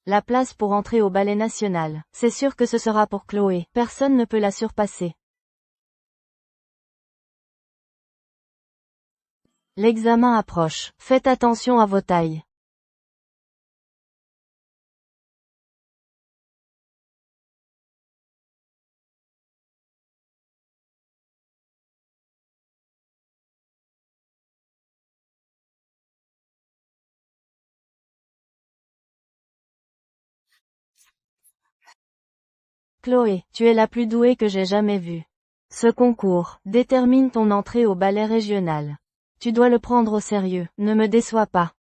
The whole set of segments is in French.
La place pour entrer au ballet national. C'est sûr que ce sera pour Chloé. Personne ne peut la surpasser. L'examen approche. Faites attention à vos tailles. Chloé, tu es la plus douée que j'ai jamais vue. Ce concours détermine ton entrée au ballet régional. Tu dois le prendre au sérieux, ne me déçois pas.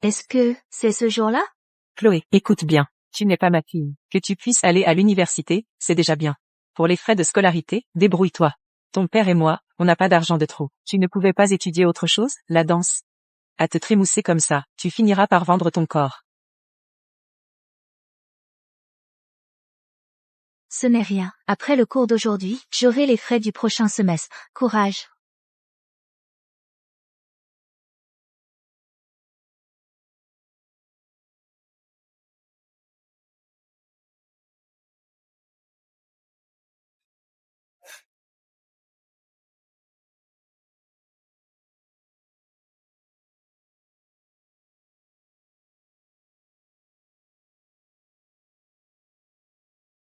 Est-ce que c'est ce jour-là? Chloé, écoute bien. Tu n'es pas ma fille. Que tu puisses aller à l'université, c'est déjà bien. Pour les frais de scolarité, débrouille-toi. Ton père et moi, on n'a pas d'argent de trop. Tu ne pouvais pas étudier autre chose, la danse? À te trémousser comme ça, tu finiras par vendre ton corps. Ce n'est rien. Après le cours d'aujourd'hui, j'aurai les frais du prochain semestre. Courage.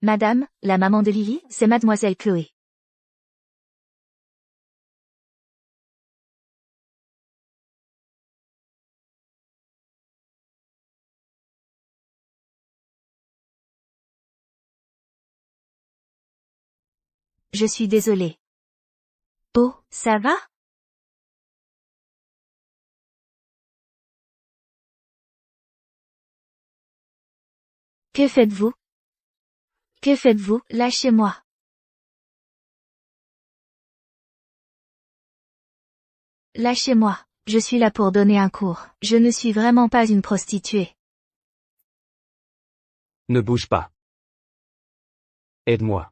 Madame, la maman de Lily, c'est mademoiselle Chloé. Je suis désolée. Oh, ça va? Que faites-vous? Que faites-vous? Lâchez-moi. Lâchez-moi. Je suis là pour donner un cours. Je ne suis vraiment pas une prostituée. Ne bouge pas. Aide-moi.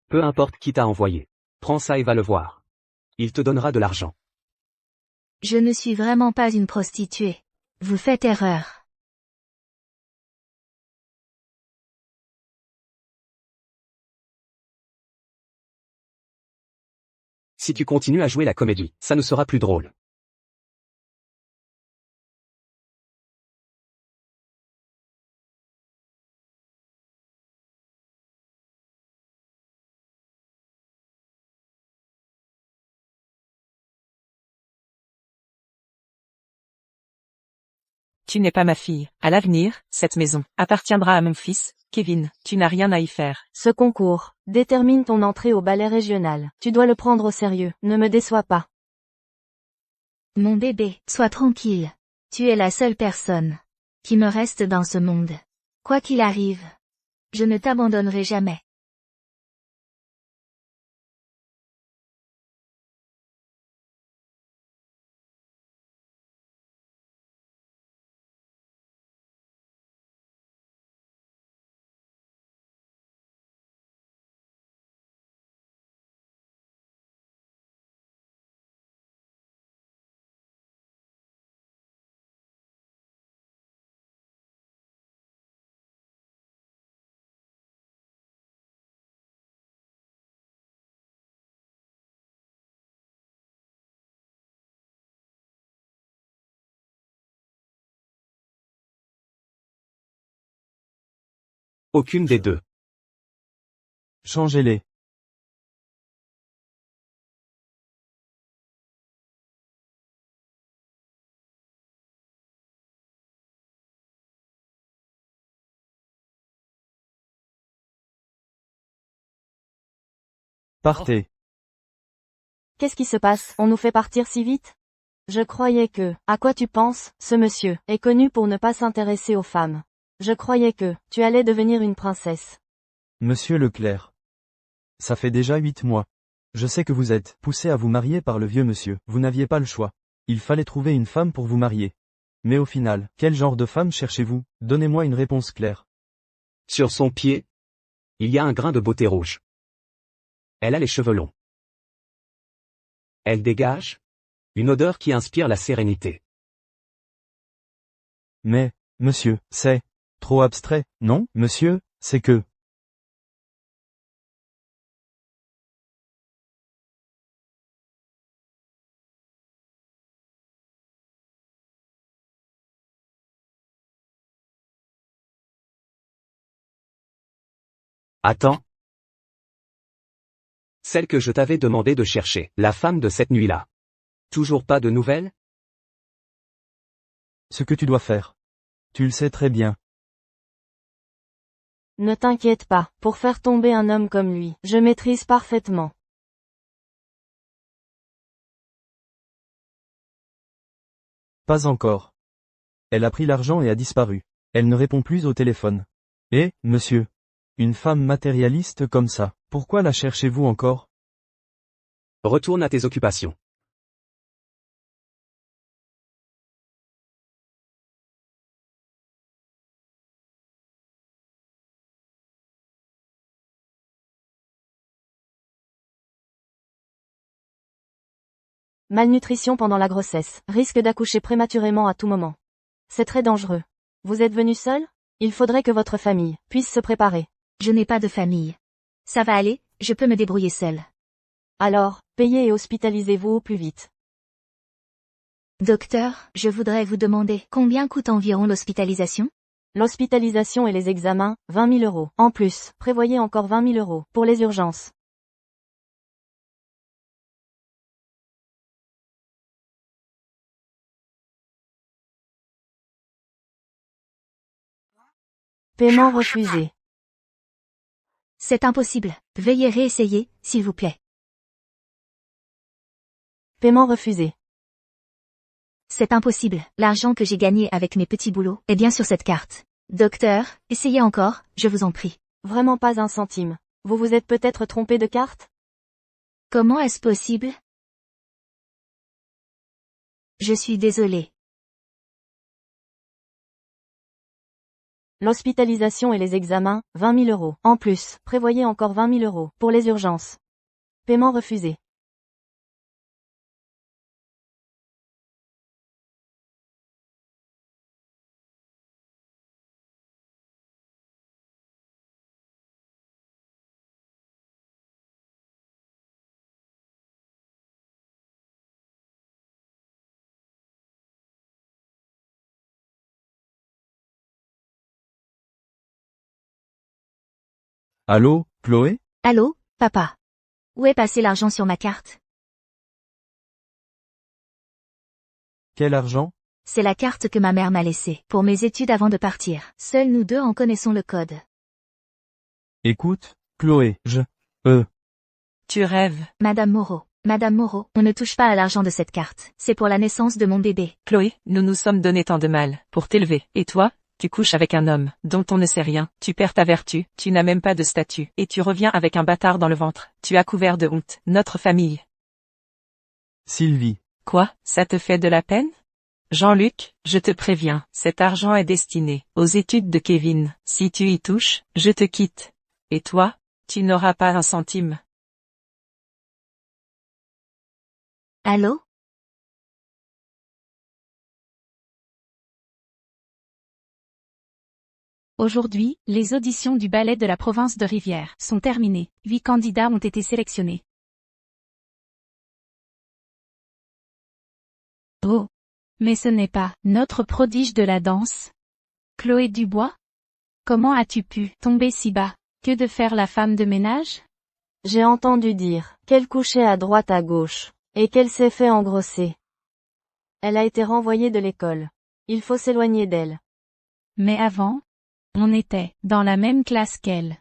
Peu importe qui t'a envoyé. Prends ça et va le voir. Il te donnera de l'argent. Je ne suis vraiment pas une prostituée. Vous faites erreur. Si tu continues à jouer la comédie, ça ne sera plus drôle. Tu n'es pas ma fille. À l'avenir, cette maison appartiendra à mon fils, Kevin. Tu n'as rien à y faire. Ce concours détermine ton entrée au ballet régional. Tu dois le prendre au sérieux, ne me déçois pas. Mon bébé, sois tranquille. Tu es la seule personne qui me reste dans ce monde. Quoi qu'il arrive, je ne t'abandonnerai jamais. Aucune des deux. Changez-les. Partez. Qu'est-ce qui se passe? On nous fait partir si vite? Je croyais que, à quoi tu penses, ce monsieur, est connu pour ne pas s'intéresser aux femmes. Je croyais que, tu allais devenir une princesse. Monsieur Leclerc. Ça fait déjà 8 mois. Je sais que vous êtes poussé à vous marier par le vieux monsieur. Vous n'aviez pas le choix. Il fallait trouver une femme pour vous marier. Mais au final, quel genre de femme cherchez-vous? Donnez-moi une réponse claire. Sur son pied, il y a un grain de beauté rouge. Elle a les cheveux longs. Elle dégage une odeur qui inspire la sérénité. Mais, monsieur, c'est trop abstrait, non, monsieur, c'est que... Attends. Celle que je t'avais demandé de chercher, la femme de cette nuit-là. Toujours pas de nouvelles? Ce que tu dois faire. Tu le sais très bien. Ne t'inquiète pas, pour faire tomber un homme comme lui, je maîtrise parfaitement. Pas encore. Elle a pris l'argent et a disparu. Elle ne répond plus au téléphone. Et, monsieur, une femme matérialiste comme ça, pourquoi la cherchez-vous encore? Retourne à tes occupations. Malnutrition pendant la grossesse, risque d'accoucher prématurément à tout moment. C'est très dangereux. Vous êtes venu seul? Il faudrait que votre famille puisse se préparer. Je n'ai pas de famille. Ça va aller, je peux me débrouiller seule. Alors, payez et hospitalisez-vous au plus vite. Docteur, je voudrais vous demander combien coûte environ l'hospitalisation? L'hospitalisation et les examens, 20 000 euros. En plus, prévoyez encore 20 000 euros pour les urgences. Paiement refusé. C'est impossible. Veuillez réessayer, s'il vous plaît. Paiement refusé. C'est impossible. L'argent que j'ai gagné avec mes petits boulots est bien sur cette carte. Docteur, essayez encore, je vous en prie. Vraiment pas un centime. Vous vous êtes peut-être trompé de carte? Comment est-ce possible? Je suis désolée. L'hospitalisation et les examens, 20 000 euros. En plus, prévoyez encore 20 000 euros pour les urgences. Paiement refusé. Allô, Chloé? Allô, papa? Où est passé l'argent sur ma carte? Quel argent? C'est la carte que ma mère m'a laissée pour mes études avant de partir. Seuls nous deux en connaissons le code. Écoute, Chloé, Tu rêves. Madame Moreau, on ne touche pas à l'argent de cette carte. C'est pour la naissance de mon bébé. Chloé, nous nous sommes donné tant de mal pour t'élever. Et toi, tu couches avec un homme dont on ne sait rien. Tu perds ta vertu, tu n'as même pas de statut. Et tu reviens avec un bâtard dans le ventre. Tu as couvert de honte notre famille. Sylvie. Quoi, ça te fait de la peine? Jean-Luc, je te préviens, cet argent est destiné aux études de Kevin. Si tu y touches, je te quitte. Et toi, tu n'auras pas un centime. Allô? Aujourd'hui, les auditions du ballet de la province de Rivière sont terminées. 8 candidats ont été sélectionnés. Oh! Mais ce n'est pas notre prodige de la danse. Chloé Dubois? Comment as-tu pu tomber si bas? Que de faire la femme de ménage? J'ai entendu dire qu'elle couchait à droite à gauche, et qu'elle s'est fait engrosser. Elle a été renvoyée de l'école. Il faut s'éloigner d'elle. Mais avant, on était dans la même classe qu'elle.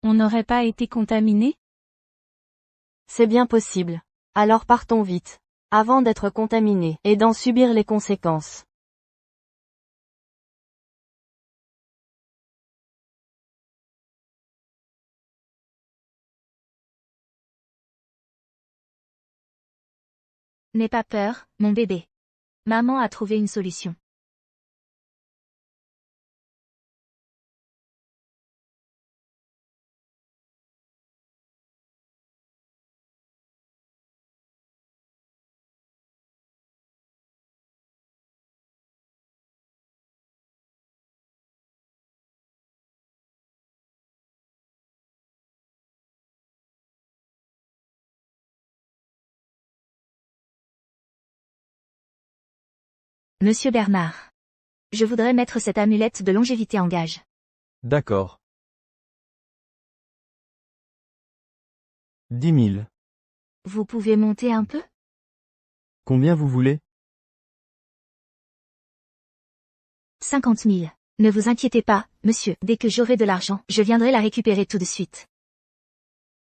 On n'aurait pas été contaminé? C'est bien possible. Alors partons vite. Avant d'être contaminés et d'en subir les conséquences. N'aie pas peur, mon bébé. Maman a trouvé une solution. Monsieur Bernard. Je voudrais mettre cette amulette de longévité en gage. D'accord. 10 000. Vous pouvez monter un peu? Combien vous voulez? 50 000. Ne vous inquiétez pas, monsieur, dès que j'aurai de l'argent, je viendrai la récupérer tout de suite.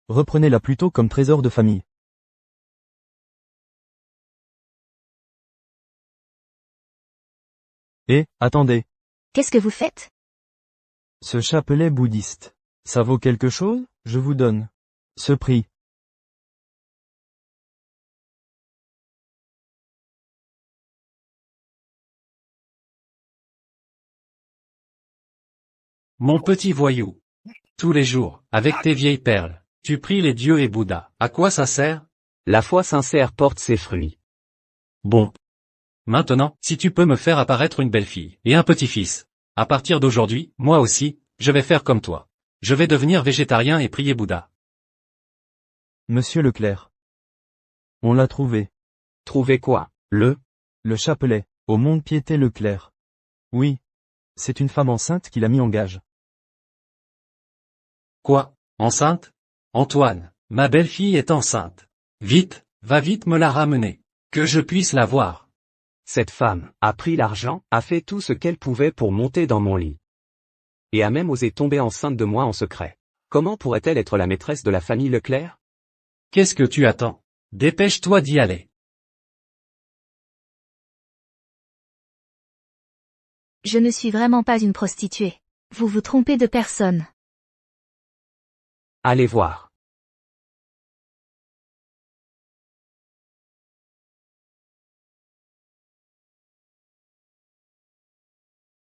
Reprenez-la plutôt comme trésor de famille. Attendez. Qu'est-ce que vous faites? Ce chapelet bouddhiste. Ça vaut quelque chose? Je vous donne ce prix. Mon petit voyou. Tous les jours, avec tes vieilles perles, tu pries les dieux et Bouddha. À quoi ça sert? La foi sincère porte ses fruits. Bon. Maintenant, si tu peux me faire apparaître une belle-fille et un petit-fils. À partir d'aujourd'hui, moi aussi, je vais faire comme toi. Je vais devenir végétarien et prier Bouddha. Monsieur Leclerc. On l'a trouvé. Trouvez quoi? Le chapelet, au Mont-de-Piété Leclerc. Oui. C'est une femme enceinte qui l'a mis en gage. Quoi? Enceinte? Antoine, ma belle-fille est enceinte. Vite, va vite me la ramener. Que je puisse la voir. Cette femme a pris l'argent, a fait tout ce qu'elle pouvait pour monter dans mon lit. Et a même osé tomber enceinte de moi en secret. Comment pourrait-elle être la maîtresse de la famille Leclerc? Qu'est-ce que tu attends? Dépêche-toi d'y aller. Je ne suis vraiment pas une prostituée. Vous vous trompez de personne. Allez voir.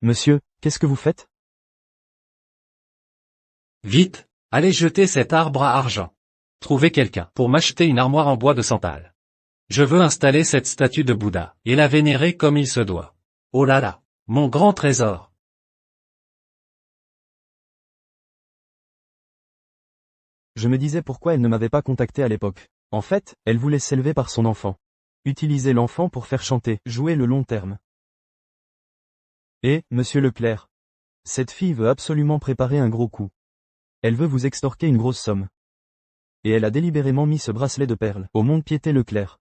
Monsieur, qu'est-ce que vous faites? Vite, allez jeter cet arbre à argent. Trouvez quelqu'un pour m'acheter une armoire en bois de santal. Je veux installer cette statue de Bouddha et la vénérer comme il se doit. Oh là là, mon grand trésor. Je me disais pourquoi elle ne m'avait pas contacté à l'époque. En fait, elle voulait s'élever par son enfant. Utiliser l'enfant pour faire chanter, jouer le long terme. Monsieur Leclerc. Cette fille veut absolument préparer un gros coup. Elle veut vous extorquer une grosse somme. Et elle a délibérément mis ce bracelet de perles au Mont-de-Piété Leclerc.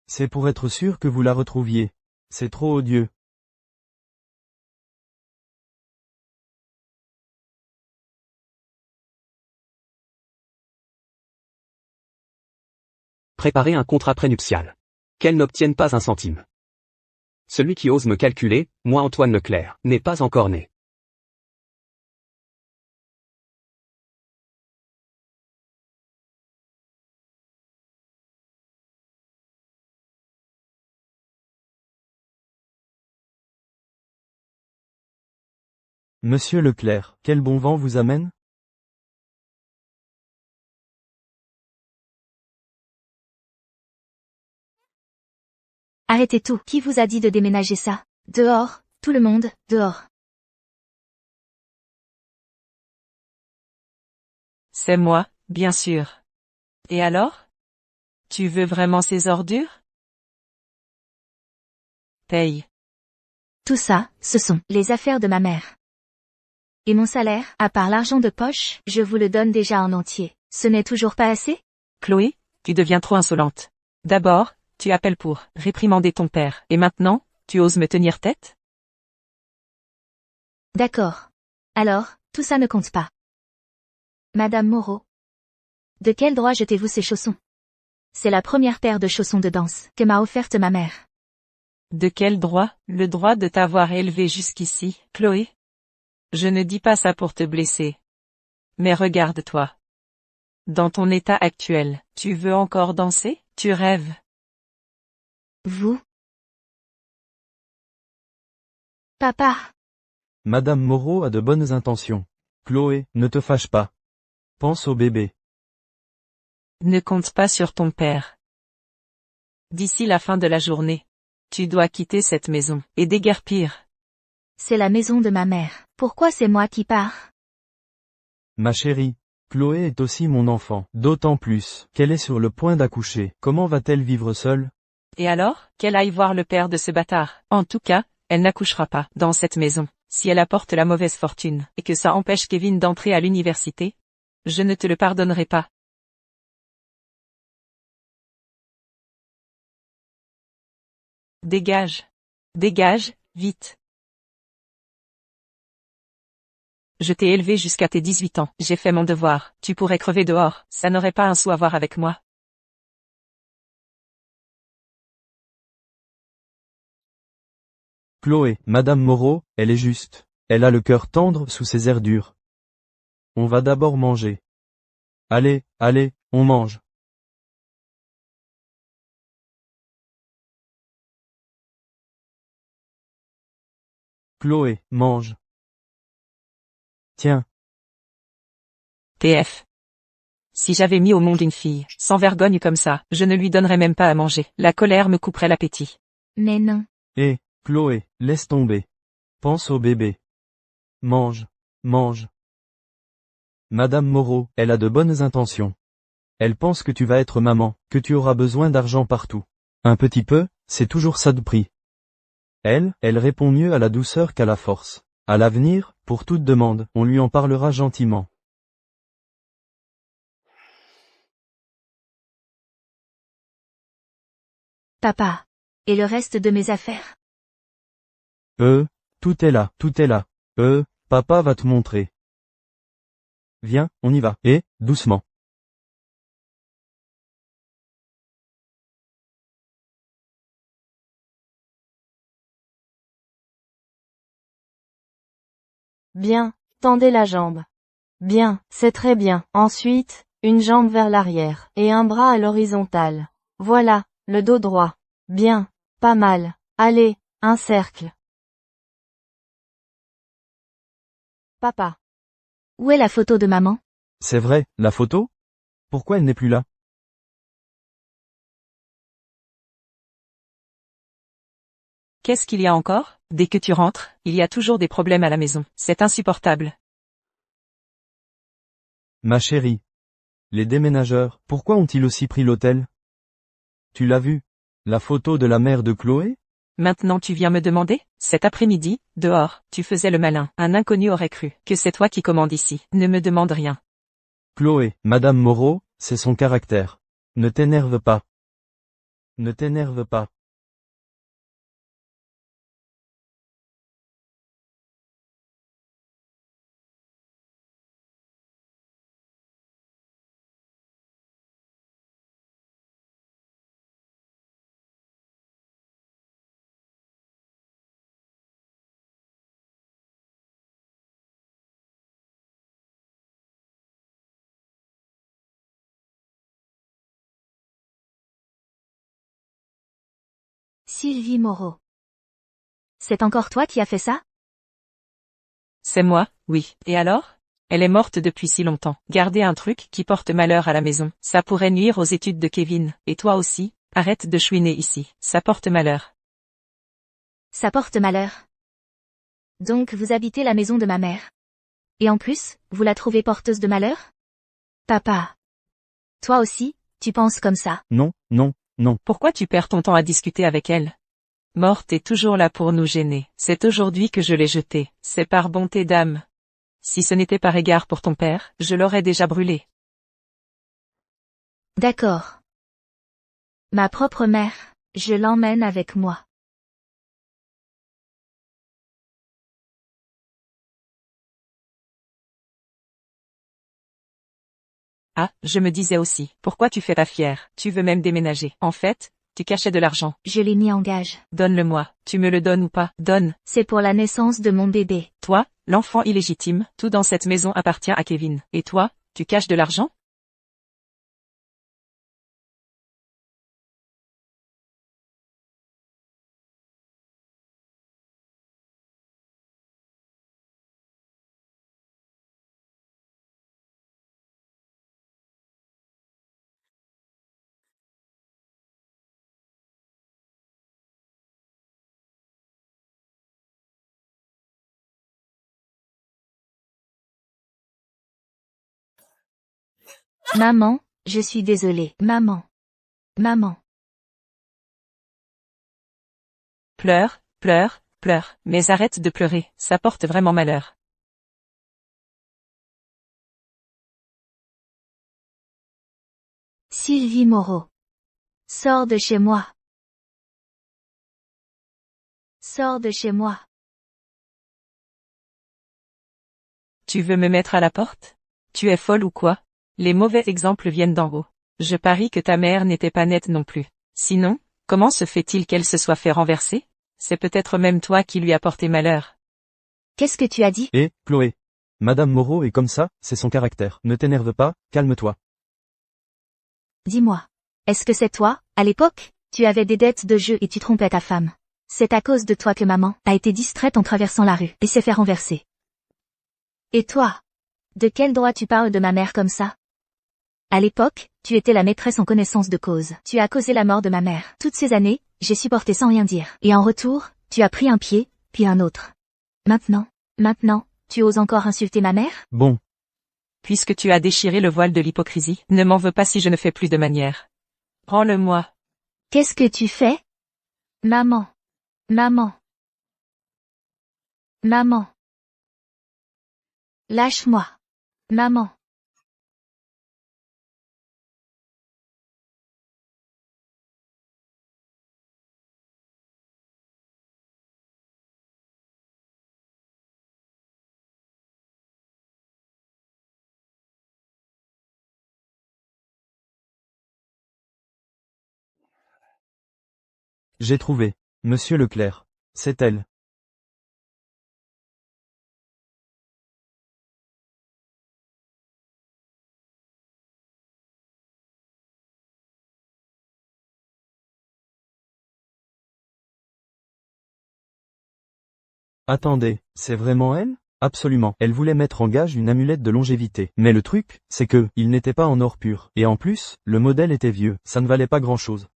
C'est pour être sûr que vous la retrouviez. C'est trop odieux. Préparer un contrat prénuptial. Qu'elle n'obtienne pas un centime. Celui qui ose me calculer, moi Antoine Leclerc, n'est pas encore né. Monsieur Leclerc, quel bon vent vous amène? Arrêtez tout. Qui vous a dit de déménager ça? Dehors, tout le monde, dehors. C'est moi, bien sûr. Et alors? Tu veux vraiment ces ordures? Paye. Tout ça, ce sont les affaires de ma mère. Et mon salaire, à part l'argent de poche, je vous le donne déjà en entier. Ce n'est toujours pas assez? Chloé, tu deviens trop insolente. D'abord, tu appelles pour réprimander ton père, et maintenant, tu oses me tenir tête? D'accord. Alors, tout ça ne compte pas. Madame Moreau. De quel droit jetez-vous ces chaussons? C'est la première paire de chaussons de danse que m'a offerte ma mère. De quel droit? Le droit de t'avoir élevé jusqu'ici, Chloé? Je ne dis pas ça pour te blesser. Mais regarde-toi. Dans ton état actuel, tu veux encore danser? Tu rêves? Vous? Papa. Madame Moreau a de bonnes intentions. Chloé, ne te fâche pas. Pense au bébé. Ne compte pas sur ton père. D'ici la fin de la journée, tu dois quitter cette maison et déguerpir. C'est la maison de ma mère. Pourquoi c'est moi qui pars? Ma chérie, Chloé est aussi mon enfant, d'autant plus qu'elle est sur le point d'accoucher. Comment va-t-elle vivre seule? Et alors, qu'elle aille voir le père de ce bâtard. En tout cas, elle n'accouchera pas dans cette maison. Si elle apporte la mauvaise fortune et que ça empêche Kevin d'entrer à l'université, je ne te le pardonnerai pas. Dégage. Dégage, vite. Je t'ai élevé jusqu'à tes 18 ans. J'ai fait mon devoir. Tu pourrais crever dehors. Ça n'aurait pas un sou à voir avec moi. Chloé, Madame Moreau, elle est juste. Elle a le cœur tendre sous ses airs durs. On va d'abord manger. Allez, allez, on mange. Chloé, mange. Tiens, TF. Si j'avais mis au monde une fille, sans vergogne comme ça, je ne lui donnerais même pas à manger. La colère me couperait l'appétit. Mais non. hé, Chloé, laisse tomber. Pense au bébé. Mange, mange. Madame Moreau, elle a de bonnes intentions. Elle pense que tu vas être maman, que tu auras besoin d'argent partout. Un petit peu, c'est toujours ça de prix. Elle répond mieux à la douceur qu'à la force. À l'avenir, pour toute demande, on lui en parlera gentiment. Papa. Et le reste de mes affaires? Tout est là, tout est là. Papa va te montrer. Viens, on y va. Et, doucement. Bien, tendez la jambe. Bien, c'est très bien. Ensuite, une jambe vers l'arrière, et un bras à l'horizontale. Voilà, le dos droit. Bien, pas mal. Allez, un cercle. Papa. Où est la photo de maman? C'est vrai, la photo? Pourquoi elle n'est plus là? Qu'est-ce qu'il y a encore? Dès que tu rentres, il y a toujours des problèmes à la maison. C'est insupportable. Ma chérie. Les déménageurs, pourquoi ont-ils aussi pris l'hôtel? Tu l'as vu? La photo de la mère de Chloé? Maintenant tu viens me demander? Cet après-midi, dehors, tu faisais le malin. Un inconnu aurait cru que c'est toi qui commandes ici. Ne me demande rien. Chloé, Madame Moreau, c'est son caractère. Ne t'énerve pas. Ne t'énerve pas. Sylvie Moreau. C'est encore toi qui as fait ça? C'est moi, oui. Et alors? Elle est morte depuis si longtemps. Garder un truc qui porte malheur à la maison, ça pourrait nuire aux études de Kevin. Et toi aussi, arrête de chouiner ici. Ça porte malheur. Ça porte malheur. Donc vous habitez la maison de ma mère. Et en plus, vous la trouvez porteuse de malheur? Papa. Toi aussi, tu penses comme ça? Non, non, non. Pourquoi tu perds ton temps à discuter avec elle? Morte est toujours là pour nous gêner. C'est aujourd'hui que je l'ai jetée. C'est par bonté d'âme. Si ce n'était par égard pour ton père, je l'aurais déjà brûlée. D'accord. Ma propre mère, je l'emmène avec moi. Ah, je me disais aussi, pourquoi tu fais ta fière? Tu veux même déménager. En fait, tu cachais de l'argent. Je l'ai mis en gage. Donne-le-moi. Tu me le donnes ou pas? Donne. C'est pour la naissance de mon bébé. Toi, l'enfant illégitime, tout dans cette maison appartient à Kevin. Et toi, tu caches de l'argent? Maman, je suis désolée. Maman. Maman. Pleure, pleure, pleure. Mais arrête de pleurer, ça porte vraiment malheur. Sylvie Moreau. Sors de chez moi. Sors de chez moi. Tu veux me mettre à la porte? Tu es folle ou quoi? Les mauvais exemples viennent d'en haut. Je parie que ta mère n'était pas nette non plus. Sinon, comment se fait-il qu'elle se soit fait renverser? C'est peut-être même toi qui lui as porté malheur. Qu'est-ce que tu as dit? Chloé. Madame Moreau est comme ça, c'est son caractère. Ne t'énerve pas, calme-toi. Dis-moi. Est-ce que c'est toi, à l'époque? Tu avais des dettes de jeu et tu trompais ta femme. C'est à cause de toi que maman a été distraite en traversant la rue et s'est fait renverser. Et toi? De quel droit tu parles de ma mère comme ça? À l'époque, tu étais la maîtresse en connaissance de cause. Tu as causé la mort de ma mère. Toutes ces années, j'ai supporté sans rien dire. Et en retour, tu as pris un pied, puis un autre. Maintenant, tu oses encore insulter ma mère? Bon, Puisque tu as déchiré le voile de l'hypocrisie, ne m'en veux pas si je ne fais plus de manière. Rends-le-moi. Qu'est-ce que tu fais? Maman. Maman. Maman. Lâche-moi. Maman. j'ai trouvé. Monsieur Leclerc. C'est elle. Attendez, c'est vraiment elle? Absolument. Elle voulait mettre en gage une amulette de longévité. Mais le truc, c'est que, il n'était pas en or pur. Et en plus, le modèle était vieux. Ça ne valait pas grand-chose.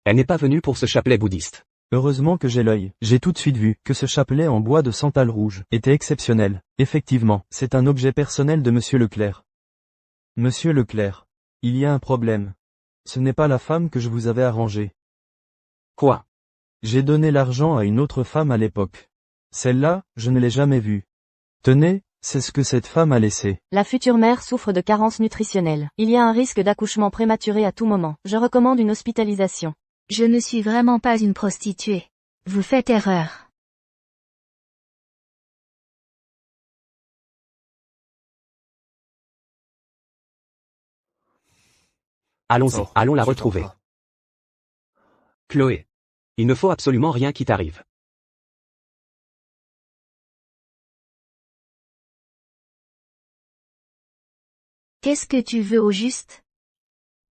Elle n'est pas venue pour ce chapelet bouddhiste. Heureusement que j'ai l'œil. J'ai tout de suite vu que ce chapelet en bois de santal rouge était exceptionnel. Effectivement, c'est un objet personnel de Monsieur Leclerc. Monsieur Leclerc. Il y a un problème. Ce n'est pas la femme que je vous avais arrangée. Quoi? J'ai donné l'argent à une autre femme à l'époque. Celle-là, je ne l'ai jamais vue. Tenez, c'est ce que cette femme a laissé. La future mère souffre de carences nutritionnelles. Il y a un risque d'accouchement prématuré à tout moment. Je recommande une hospitalisation. Je ne suis vraiment pas une prostituée. Vous faites erreur. Allons-y, allons la retrouver. Chloé. Il ne faut absolument rien qui t'arrive. Qu'est-ce que tu veux au juste?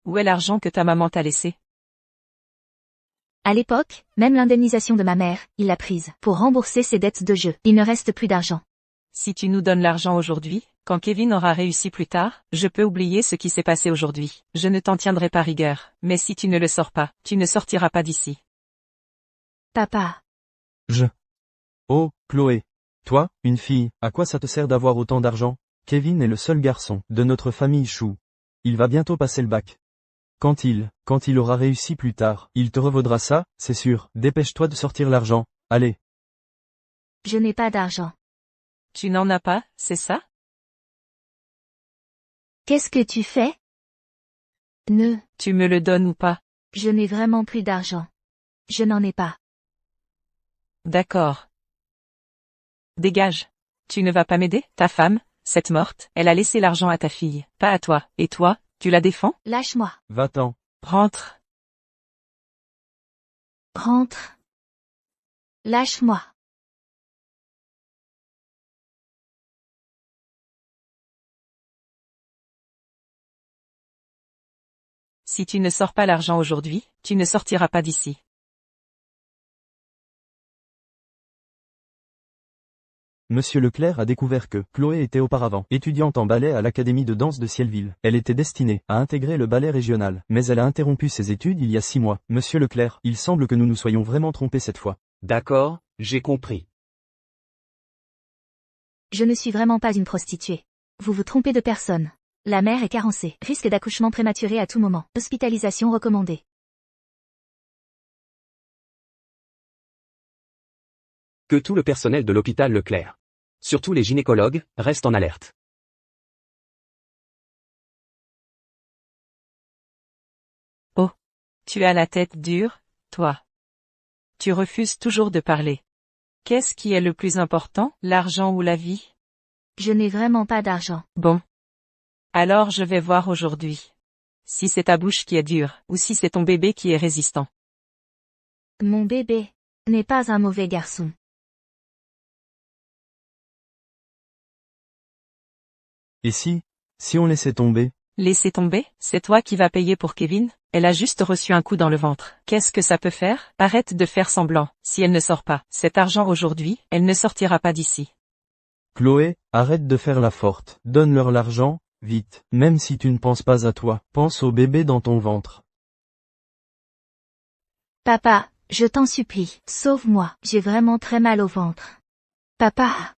Où est l'argent que ta maman t'a laissé? À l'époque, même l'indemnisation de ma mère, il l'a prise pour rembourser ses dettes de jeu. Il ne reste plus d'argent. Si tu nous donnes l'argent aujourd'hui, quand Kevin aura réussi plus tard, je peux oublier ce qui s'est passé aujourd'hui. Je ne t'en tiendrai pas rigueur. Mais si tu ne le sors pas, tu ne sortiras pas d'ici. Papa. Oh, Chloé. Toi, une fille, à quoi ça te sert d'avoir autant d'argent? Kevin est le seul garçon de notre famille Chou. Il va bientôt passer le bac. Quand il aura réussi plus tard, il te revaudra ça, c'est sûr. Dépêche-toi de sortir l'argent. Allez. Je n'ai pas d'argent. Tu n'en as pas, c'est ça? Qu'est-ce que tu fais? Ne, Tu me le donnes ou pas? je n'ai vraiment plus d'argent. Je n'en ai pas. D'accord. Dégage. Tu ne vas pas m'aider? Ta femme, Cette morte, elle a laissé l'argent à ta fille, pas à toi. Et toi, tu la défends? Lâche-moi. Va-t'en. Rentre. Rentre. Lâche-moi. Si tu ne sors pas l'argent aujourd'hui, tu ne sortiras pas d'ici. Monsieur Leclerc a découvert que Chloé était auparavant étudiante en ballet à l'Académie de danse de Cielville. Elle était destinée à intégrer le ballet régional, mais elle a interrompu ses études il y a 6 mois. Monsieur Leclerc, il semble que nous nous soyons vraiment trompés cette fois. D'accord, j'ai compris. Je ne suis vraiment pas une prostituée. Vous vous trompez de personne. La mère est carencée. Risque d'accouchement prématuré à tout moment. Hospitalisation recommandée. Que tout le personnel de l'hôpital Leclerc, surtout les gynécologues, reste en alerte. Oh. Tu as la tête dure, toi. Tu refuses toujours de parler. Qu'est-ce qui est le plus important, l'argent ou la vie? Je n'ai vraiment pas d'argent. Bon. Alors je vais voir aujourd'hui. Si c'est ta bouche qui est dure, ou si c'est ton bébé qui est résistant. Mon bébé n'est pas un mauvais garçon. Et si on laissait tomber? Laissez tomber, c'est toi qui vas payer pour Kevin? Elle a juste reçu un coup dans le ventre. Qu'est-ce que ça peut faire? Arrête de faire semblant. Si elle ne sort pas cet argent aujourd'hui, elle ne sortira pas d'ici. Chloé, arrête de faire la forte. Donne-leur l'argent, vite. Même si tu ne penses pas à toi, pense au bébé dans ton ventre. Papa, je t'en supplie, sauve-moi. J'ai vraiment très mal au ventre. Papa.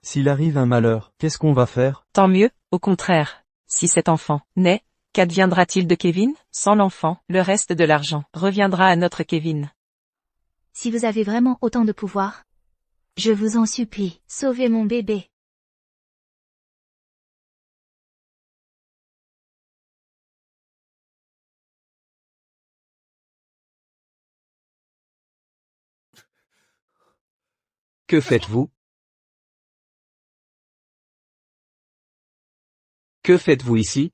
S'il arrive un malheur, qu'est-ce qu'on va faire? Tant mieux, au contraire. Si cet enfant naît, qu'adviendra-t-il de Kevin? Sans l'enfant, le reste de l'argent reviendra à notre Kevin. Si vous avez vraiment autant de pouvoir, je vous en supplie, sauvez mon bébé. Que faites-vous? Que faites-vous ici?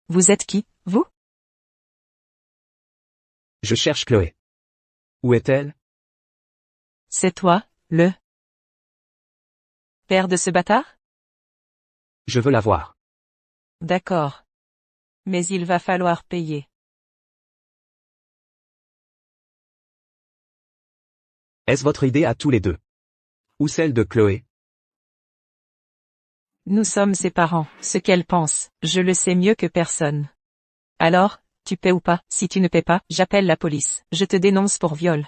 Vous êtes qui, vous? Je cherche Chloé. Où est-elle? C'est toi, le père de ce bâtard? Je veux la voir. D'accord. Mais il va falloir payer. Est-ce votre idée à tous les deux? Ou celle de Chloé? Nous sommes ses parents. Ce qu'elle pense, je le sais mieux que personne. Alors, tu paies ou pas? Si tu ne paies pas, j'appelle la police. Je te dénonce pour viol.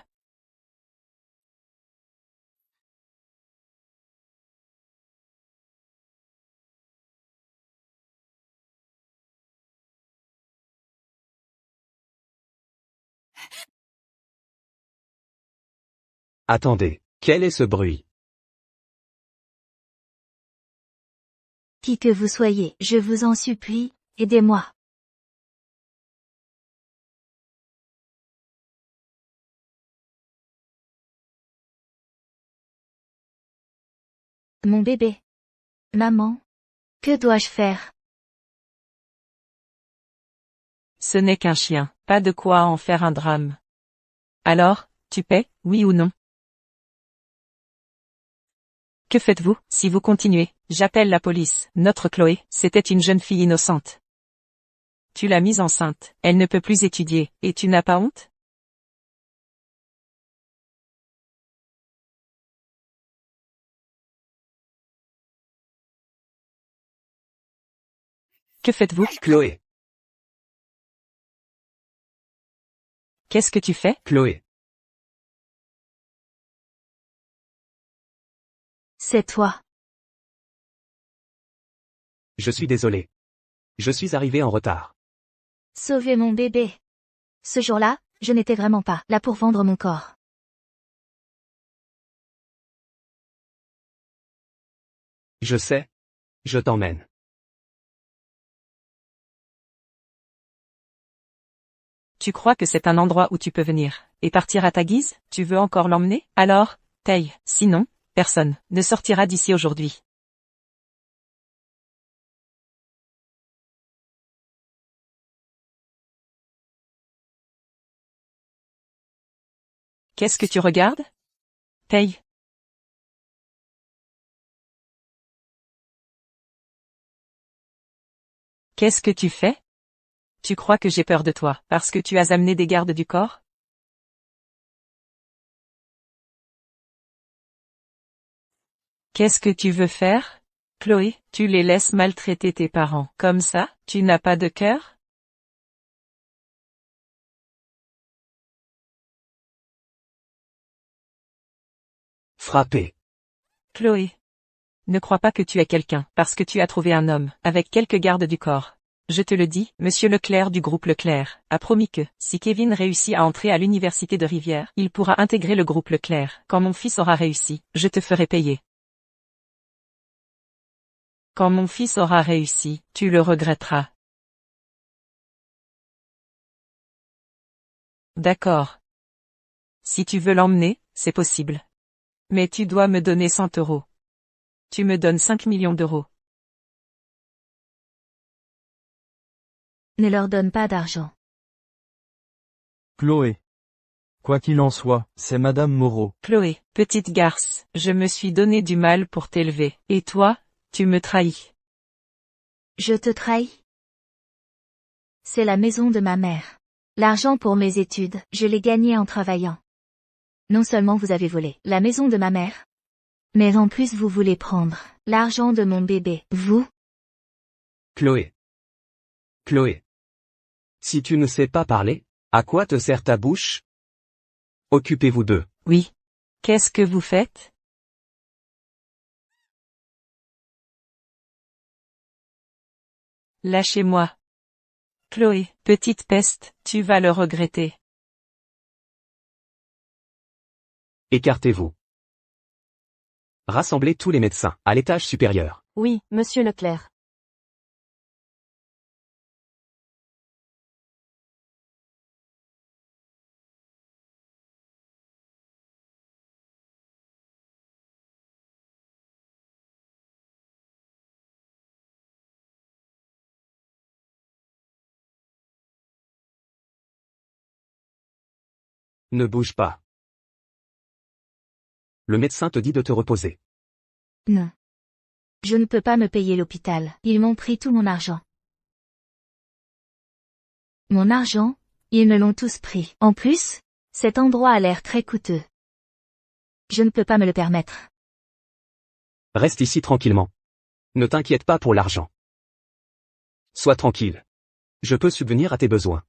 Attendez, quel est ce bruit? Qui que vous soyez, je vous en supplie, aidez-moi. Mon bébé. Maman. Que dois-je faire? Ce n'est qu'un chien, pas de quoi en faire un drame. Alors, tu paies, oui ou non? Que faites-vous? Si vous continuez, j'appelle la police. Notre Chloé, c'était une jeune fille innocente. Tu l'as mise enceinte, elle ne peut plus étudier, et tu n'as pas honte? Que faites-vous? Chloé. Qu'est-ce que tu fais? Chloé. C'est toi. Je suis désolé. Je suis arrivé en retard. Sauvez mon bébé. Ce jour-là, je n'étais vraiment pas là pour vendre mon corps. Je sais. Je t'emmène. Tu crois que c'est un endroit où tu peux venir, et partir à ta guise? Tu veux encore l'emmener? Alors, paye. Sinon, personne ne sortira d'ici aujourd'hui. Qu'est-ce que tu regardes? Paye. Qu'est-ce que tu fais? Tu crois que j'ai peur de toi, parce que tu as amené des gardes du corps? Qu'est-ce que tu veux faire? Chloé, tu les laisses maltraiter tes parents. Comme ça, tu n'as pas de cœur? Frappé. Chloé. Ne crois pas que tu es quelqu'un, parce que tu as trouvé un homme, avec quelques gardes du corps. Je te le dis, Monsieur Leclerc du groupe Leclerc a promis que, si Kevin réussit à entrer à l'université de Rivière, il pourra intégrer le groupe Leclerc. Quand mon fils aura réussi, je te ferai payer. Quand mon fils aura réussi, tu le regretteras. D'accord. Si tu veux l'emmener, c'est possible. Mais tu dois me donner 100 euros. Tu me donnes 5 millions d'euros. Ne leur donne pas d'argent. Chloé. Quoi qu'il en soit, c'est Madame Moreau. Chloé, petite garce, je me suis donné du mal pour t'élever. Et toi, tu me trahis. Je te trahis? C'est la maison de ma mère. L'argent pour mes études, je l'ai gagné en travaillant. Non seulement vous avez volé la maison de ma mère, mais en plus vous voulez prendre l'argent de mon bébé. Vous? Chloé. Chloé. Si tu ne sais pas parler, à quoi te sert ta bouche? Occupez-vous d'eux. Oui. Qu'est-ce que vous faites? Lâchez-moi. Chloé, petite peste, tu vas le regretter. Écartez-vous. Rassemblez tous les médecins, à l'étage supérieur. Oui, Monsieur Leclerc. Ne bouge pas. Le médecin te dit de te reposer. Non. Je ne peux pas me payer l'hôpital. Ils m'ont pris tout mon argent. Mon argent, ils me l'ont tous pris. En plus, cet endroit a l'air très coûteux. Je ne peux pas me le permettre. Reste ici tranquillement. Ne t'inquiète pas pour l'argent. Sois tranquille. Je peux subvenir à tes besoins.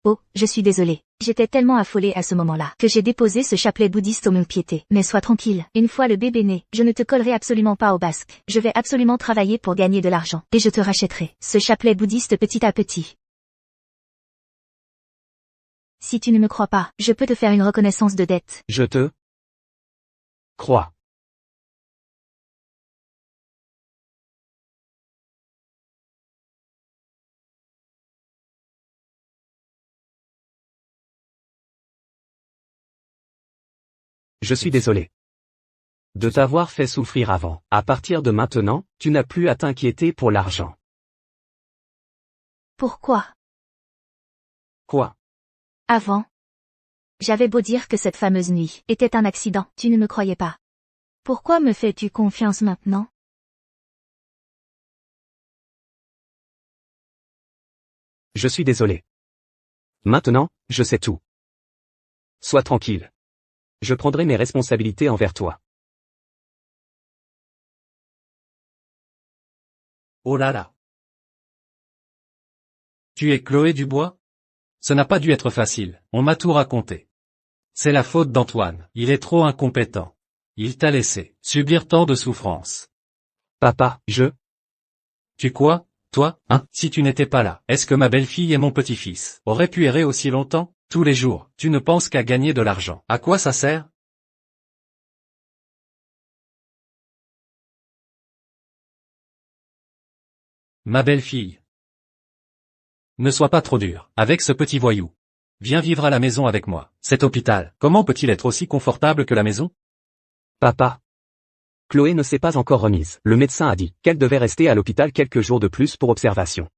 Oh, je suis désolée. J'étais tellement affolée à ce moment-là que j'ai déposé ce chapelet bouddhiste au mont-piété. Mais sois tranquille. Une fois le bébé né, je ne te collerai absolument pas au basque. Je vais absolument travailler pour gagner de l'argent. Et je te rachèterai ce chapelet bouddhiste petit à petit. Si tu ne me crois pas, je peux te faire une reconnaissance de dette. Je te crois. Je suis désolé de t'avoir fait souffrir avant. À partir de maintenant, tu n'as plus à t'inquiéter pour l'argent. Pourquoi? Quoi? Avant. J'avais beau dire que cette fameuse nuit était un accident, tu ne me croyais pas. Pourquoi me fais-tu confiance maintenant? Je suis désolé. Maintenant, je sais tout. Sois tranquille. Je prendrai mes responsabilités envers toi. Oh là là. Tu es Chloé Dubois? Ce n'a pas dû être facile, on m'a tout raconté. C'est la faute d'Antoine, il est trop incompétent. Il t'a laissé subir tant de souffrances. Papa, Tu quoi, toi, hein? Si tu n'étais pas là, est-ce que ma belle-fille et mon petit-fils auraient pu errer aussi longtemps? Tous les jours, tu ne penses qu'à gagner de l'argent. À quoi ça sert? Ma belle-fille. Ne sois pas trop dur avec ce petit voyou. Viens vivre à la maison avec moi. Cet hôpital, comment peut-il être aussi confortable que la maison? Papa. Chloé ne s'est pas encore remise. Le médecin a dit qu'elle devait rester à l'hôpital quelques jours de plus pour observation.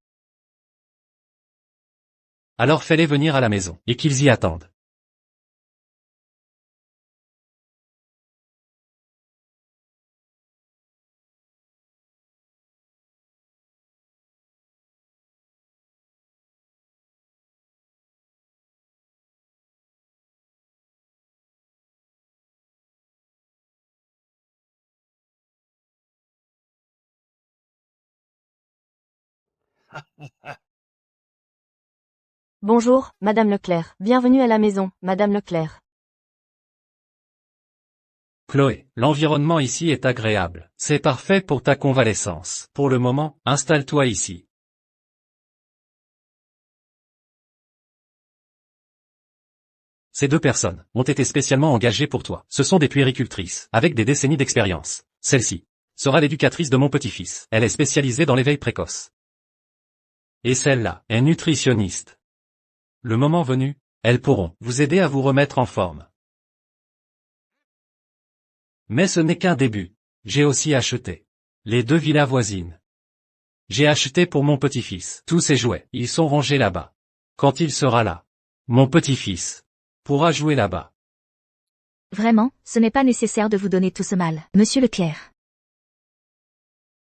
Alors fais-les venir à la maison, et qu'ils y attendent. Bonjour, Madame Leclerc. Bienvenue à la maison, Madame Leclerc. Chloé, l'environnement ici est agréable. C'est parfait pour ta convalescence. Pour le moment, installe-toi ici. Ces 2 personnes ont été spécialement engagées pour toi. Ce sont des puéricultrices, avec des décennies d'expérience. Celle-ci sera l'éducatrice de mon petit-fils. Elle est spécialisée dans l'éveil précoce. Et celle-là est nutritionniste. Le moment venu, elles pourront vous aider à vous remettre en forme. Mais ce n'est qu'un début. J'ai aussi acheté les 2 villas voisines. J'ai acheté pour mon petit-fils tous ses jouets. Ils sont rangés là-bas. Quand il sera là, mon petit-fils pourra jouer là-bas. Vraiment, ce n'est pas nécessaire de vous donner tout ce mal, Monsieur Leclerc.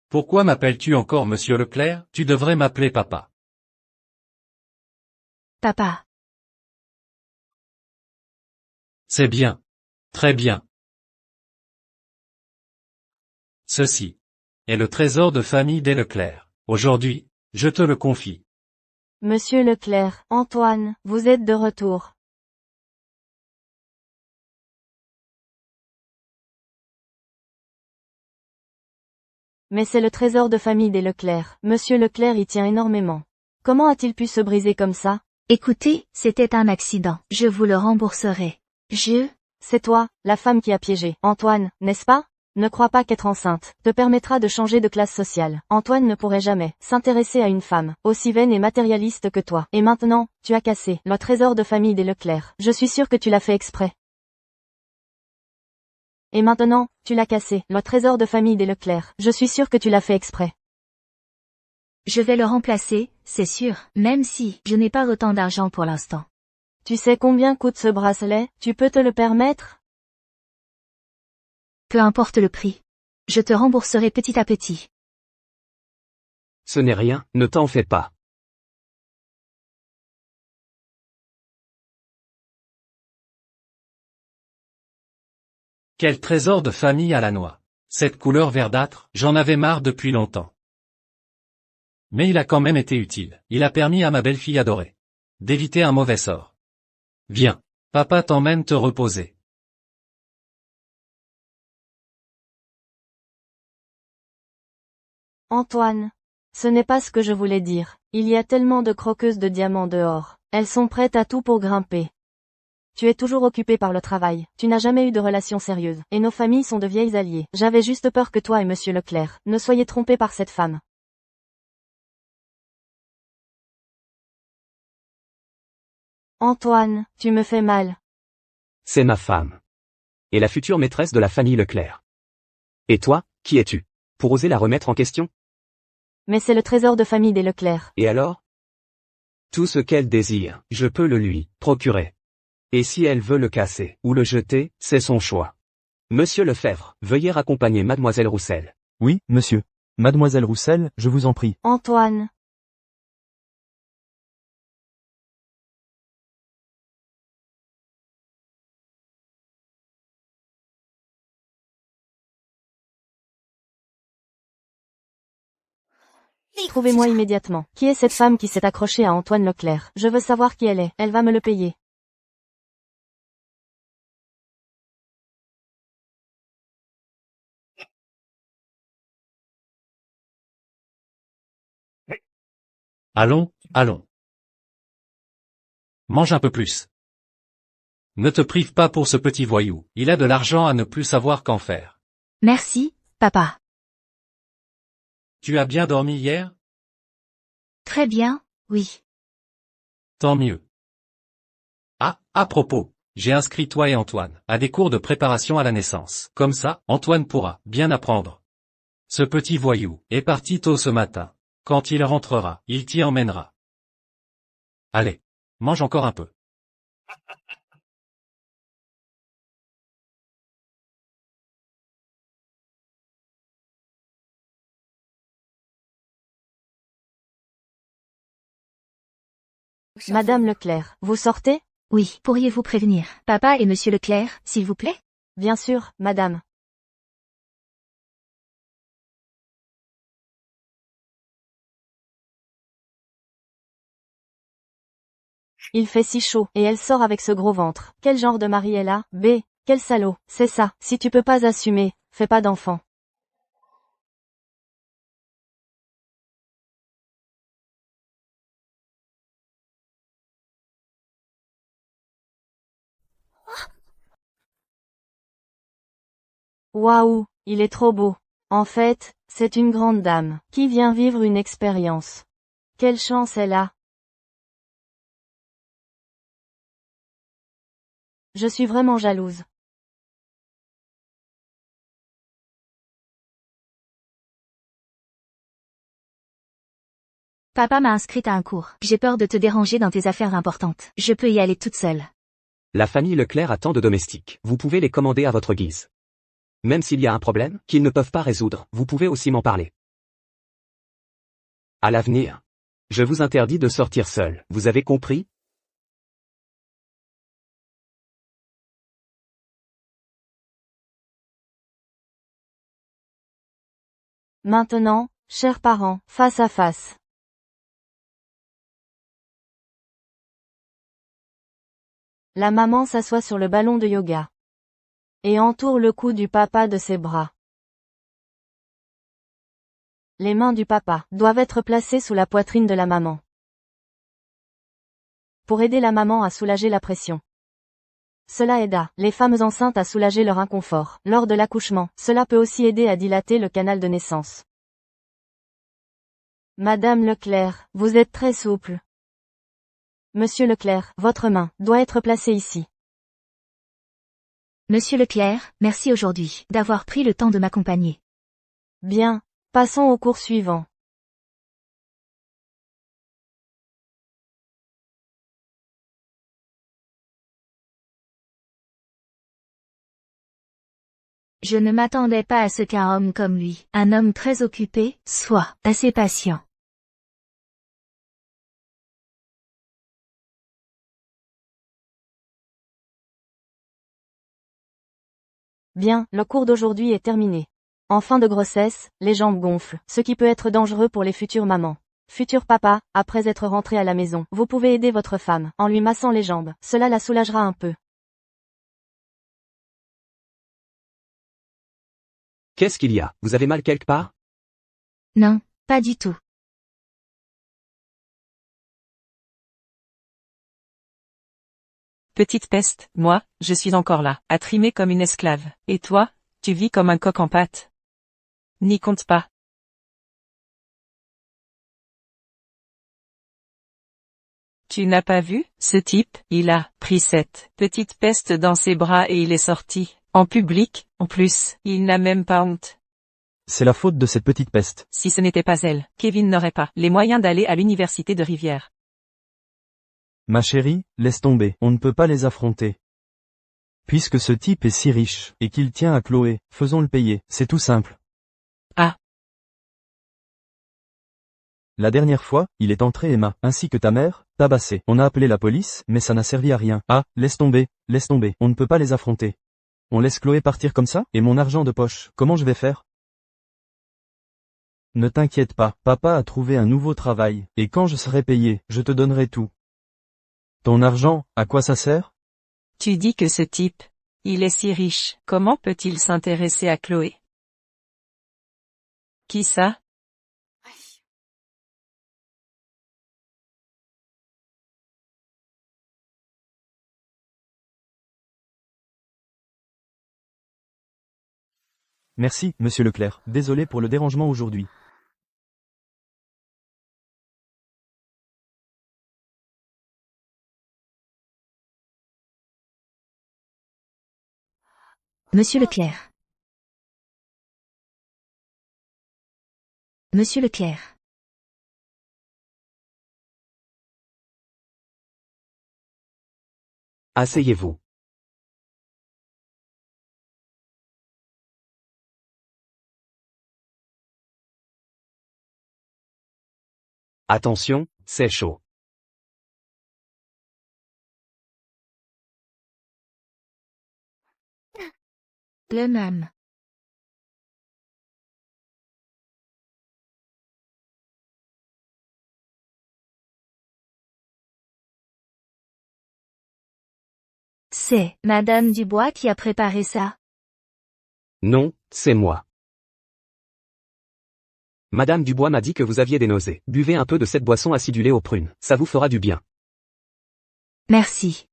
Pourquoi m'appelles-tu encore Monsieur Leclerc? Tu devrais m'appeler papa. Papa. C'est bien. Très bien. Ceci est le trésor de famille des Leclerc. Aujourd'hui, je te le confie. Monsieur Leclerc, Antoine, vous êtes de retour. Mais c'est le trésor de famille des Leclerc. Monsieur Leclerc y tient énormément. Comment a-t-il pu se briser comme ça? Écoutez, c'était un accident. Je vous le rembourserai. C'est toi, la femme qui a piégé Antoine, n'est-ce pas? Ne crois pas qu'être enceinte te permettra de changer de classe sociale. Antoine ne pourrait jamais s'intéresser à une femme aussi vaine et matérialiste que toi. Et maintenant, tu as cassé le trésor de famille des Leclerc. Je suis sûre que tu l'as fait exprès. Et maintenant, tu l'as cassé, le trésor de famille des Leclerc. Je suis sûre que tu l'as fait exprès. Je vais le remplacer, c'est sûr, même si je n'ai pas autant d'argent pour l'instant. Tu sais combien coûte ce bracelet? Tu peux te le permettre? Peu importe le prix. Je te rembourserai petit à petit. Ce n'est rien, ne t'en fais pas. Quel trésor de famille à la noix. Cette couleur verdâtre, j'en avais marre depuis longtemps. Mais il a quand même été utile. Il a permis à ma belle-fille adorée d'éviter un mauvais sort. Viens, papa t'emmène te reposer. Antoine. Ce n'est pas ce que je voulais dire. Il y a tellement de croqueuses de diamants dehors. Elles sont prêtes à tout pour grimper. Tu es toujours occupé par le travail. Tu n'as jamais eu de relation sérieuse. Et nos familles sont de vieilles alliées. J'avais juste peur que toi et Monsieur Leclerc ne soyez trompés par cette femme. Antoine, tu me fais mal. C'est ma femme. Et la future maîtresse de la famille Leclerc. Et toi, qui es-tu? Pour oser la remettre en question? Mais c'est le trésor de famille des Leclerc. Et alors? Tout ce qu'elle désire, je peux le lui procurer. Et si elle veut le casser, ou le jeter, c'est son choix. Monsieur Lefebvre, veuillez raccompagner Mademoiselle Roussel. Oui, monsieur. Mademoiselle Roussel, je vous en prie. Antoine. Trouvez-moi immédiatement. Qui est cette femme qui s'est accrochée à Antoine Leclerc? Je veux savoir qui elle est. Elle va me le payer. Allons, allons. Mange un peu plus. Ne te prive pas pour ce petit voyou. Il a de l'argent à ne plus savoir qu'en faire. Merci, papa. Tu as bien dormi hier? Très bien, oui. Tant mieux. Ah, à propos, j'ai inscrit toi et Antoine à des cours de préparation à la naissance. Comme ça, Antoine pourra bien apprendre. Ce petit voyou est parti tôt ce matin. Quand il rentrera, il t'y emmènera. Allez, mange encore un peu. Madame Leclerc, vous sortez? Oui, pourriez-vous prévenir papa et monsieur Leclerc, s'il vous plaît? Bien sûr, madame. Il fait si chaud, et elle sort avec ce gros ventre. Quel genre de mari elle a? B. Quel salaud. C'est ça. Si tu peux pas assumer, fais pas d'enfant. Waouh, il est trop beau. En fait, c'est une grande dame, qui vient vivre une expérience. Quelle chance elle a. Je suis vraiment jalouse. Papa m'a inscrite à un cours. J'ai peur de te déranger dans tes affaires importantes. Je peux y aller toute seule. La famille Leclerc a tant de domestiques. Vous pouvez les commander à votre guise. Même s'il y a un problème qu'ils ne peuvent pas résoudre, vous pouvez aussi m'en parler. À l'avenir, je vous interdis de sortir seul. Vous avez compris? Maintenant, chers parents, face à face. La maman s'assoit sur le ballon de yoga. Et entoure le cou du papa de ses bras. Les mains du papa doivent être placées sous la poitrine de la maman. Pour aider la maman à soulager la pression. Cela aida les femmes enceintes à soulager leur inconfort. Lors de l'accouchement, cela peut aussi aider à dilater le canal de naissance. Madame Leclerc, vous êtes très souple. Monsieur Leclerc, votre main doit être placée ici. Monsieur Leclerc, merci aujourd'hui d'avoir pris le temps de m'accompagner. Bien, passons au cours suivant. Je ne m'attendais pas à ce qu'un homme comme lui, un homme très occupé, soit assez patient. Bien, le cours d'aujourd'hui est terminé. En fin de grossesse, les jambes gonflent, ce qui peut être dangereux pour les futures mamans. Futur papa, après être rentré à la maison, vous pouvez aider votre femme, en lui massant les jambes, cela la soulagera un peu. Qu'est-ce qu'il y a? Vous avez mal quelque part? Non, pas du tout. Petite peste, moi, je suis encore là, à trimer comme une esclave. Et toi, tu vis comme un coq en pâte. N'y compte pas. Tu n'as pas vu, ce type, il a pris cette petite peste dans ses bras et il est sorti, en public, en plus, il n'a même pas honte. C'est la faute de cette petite peste. Si ce n'était pas elle, Kevin n'aurait pas les moyens d'aller à l'université de Rivière. Ma chérie, laisse tomber, on ne peut pas les affronter. Puisque ce type est si riche, et qu'il tient à Chloé, faisons-le payer, c'est tout simple. Ah. La dernière fois, il est entré et m'a, ainsi que ta mère, tabassé. On a appelé la police, mais ça n'a servi à rien. Ah, laisse tomber, on ne peut pas les affronter. On laisse Chloé partir comme ça, et mon argent de poche, comment je vais faire? Ne t'inquiète pas, papa a trouvé un nouveau travail, et quand je serai payé, je te donnerai tout. Ton argent, à quoi ça sert? Tu dis que ce type, il est si riche, comment peut-il s'intéresser à Chloé? Qui ça? Merci, monsieur Leclerc, désolé pour le dérangement aujourd'hui. Monsieur Leclerc. Monsieur Leclerc. Asseyez-vous. Attention, c'est chaud. Le même. C'est Madame Dubois qui a préparé ça. Non, c'est moi. Madame Dubois m'a dit que vous aviez des nausées. Buvez un peu de cette boisson acidulée aux prunes, ça vous fera du bien. Merci.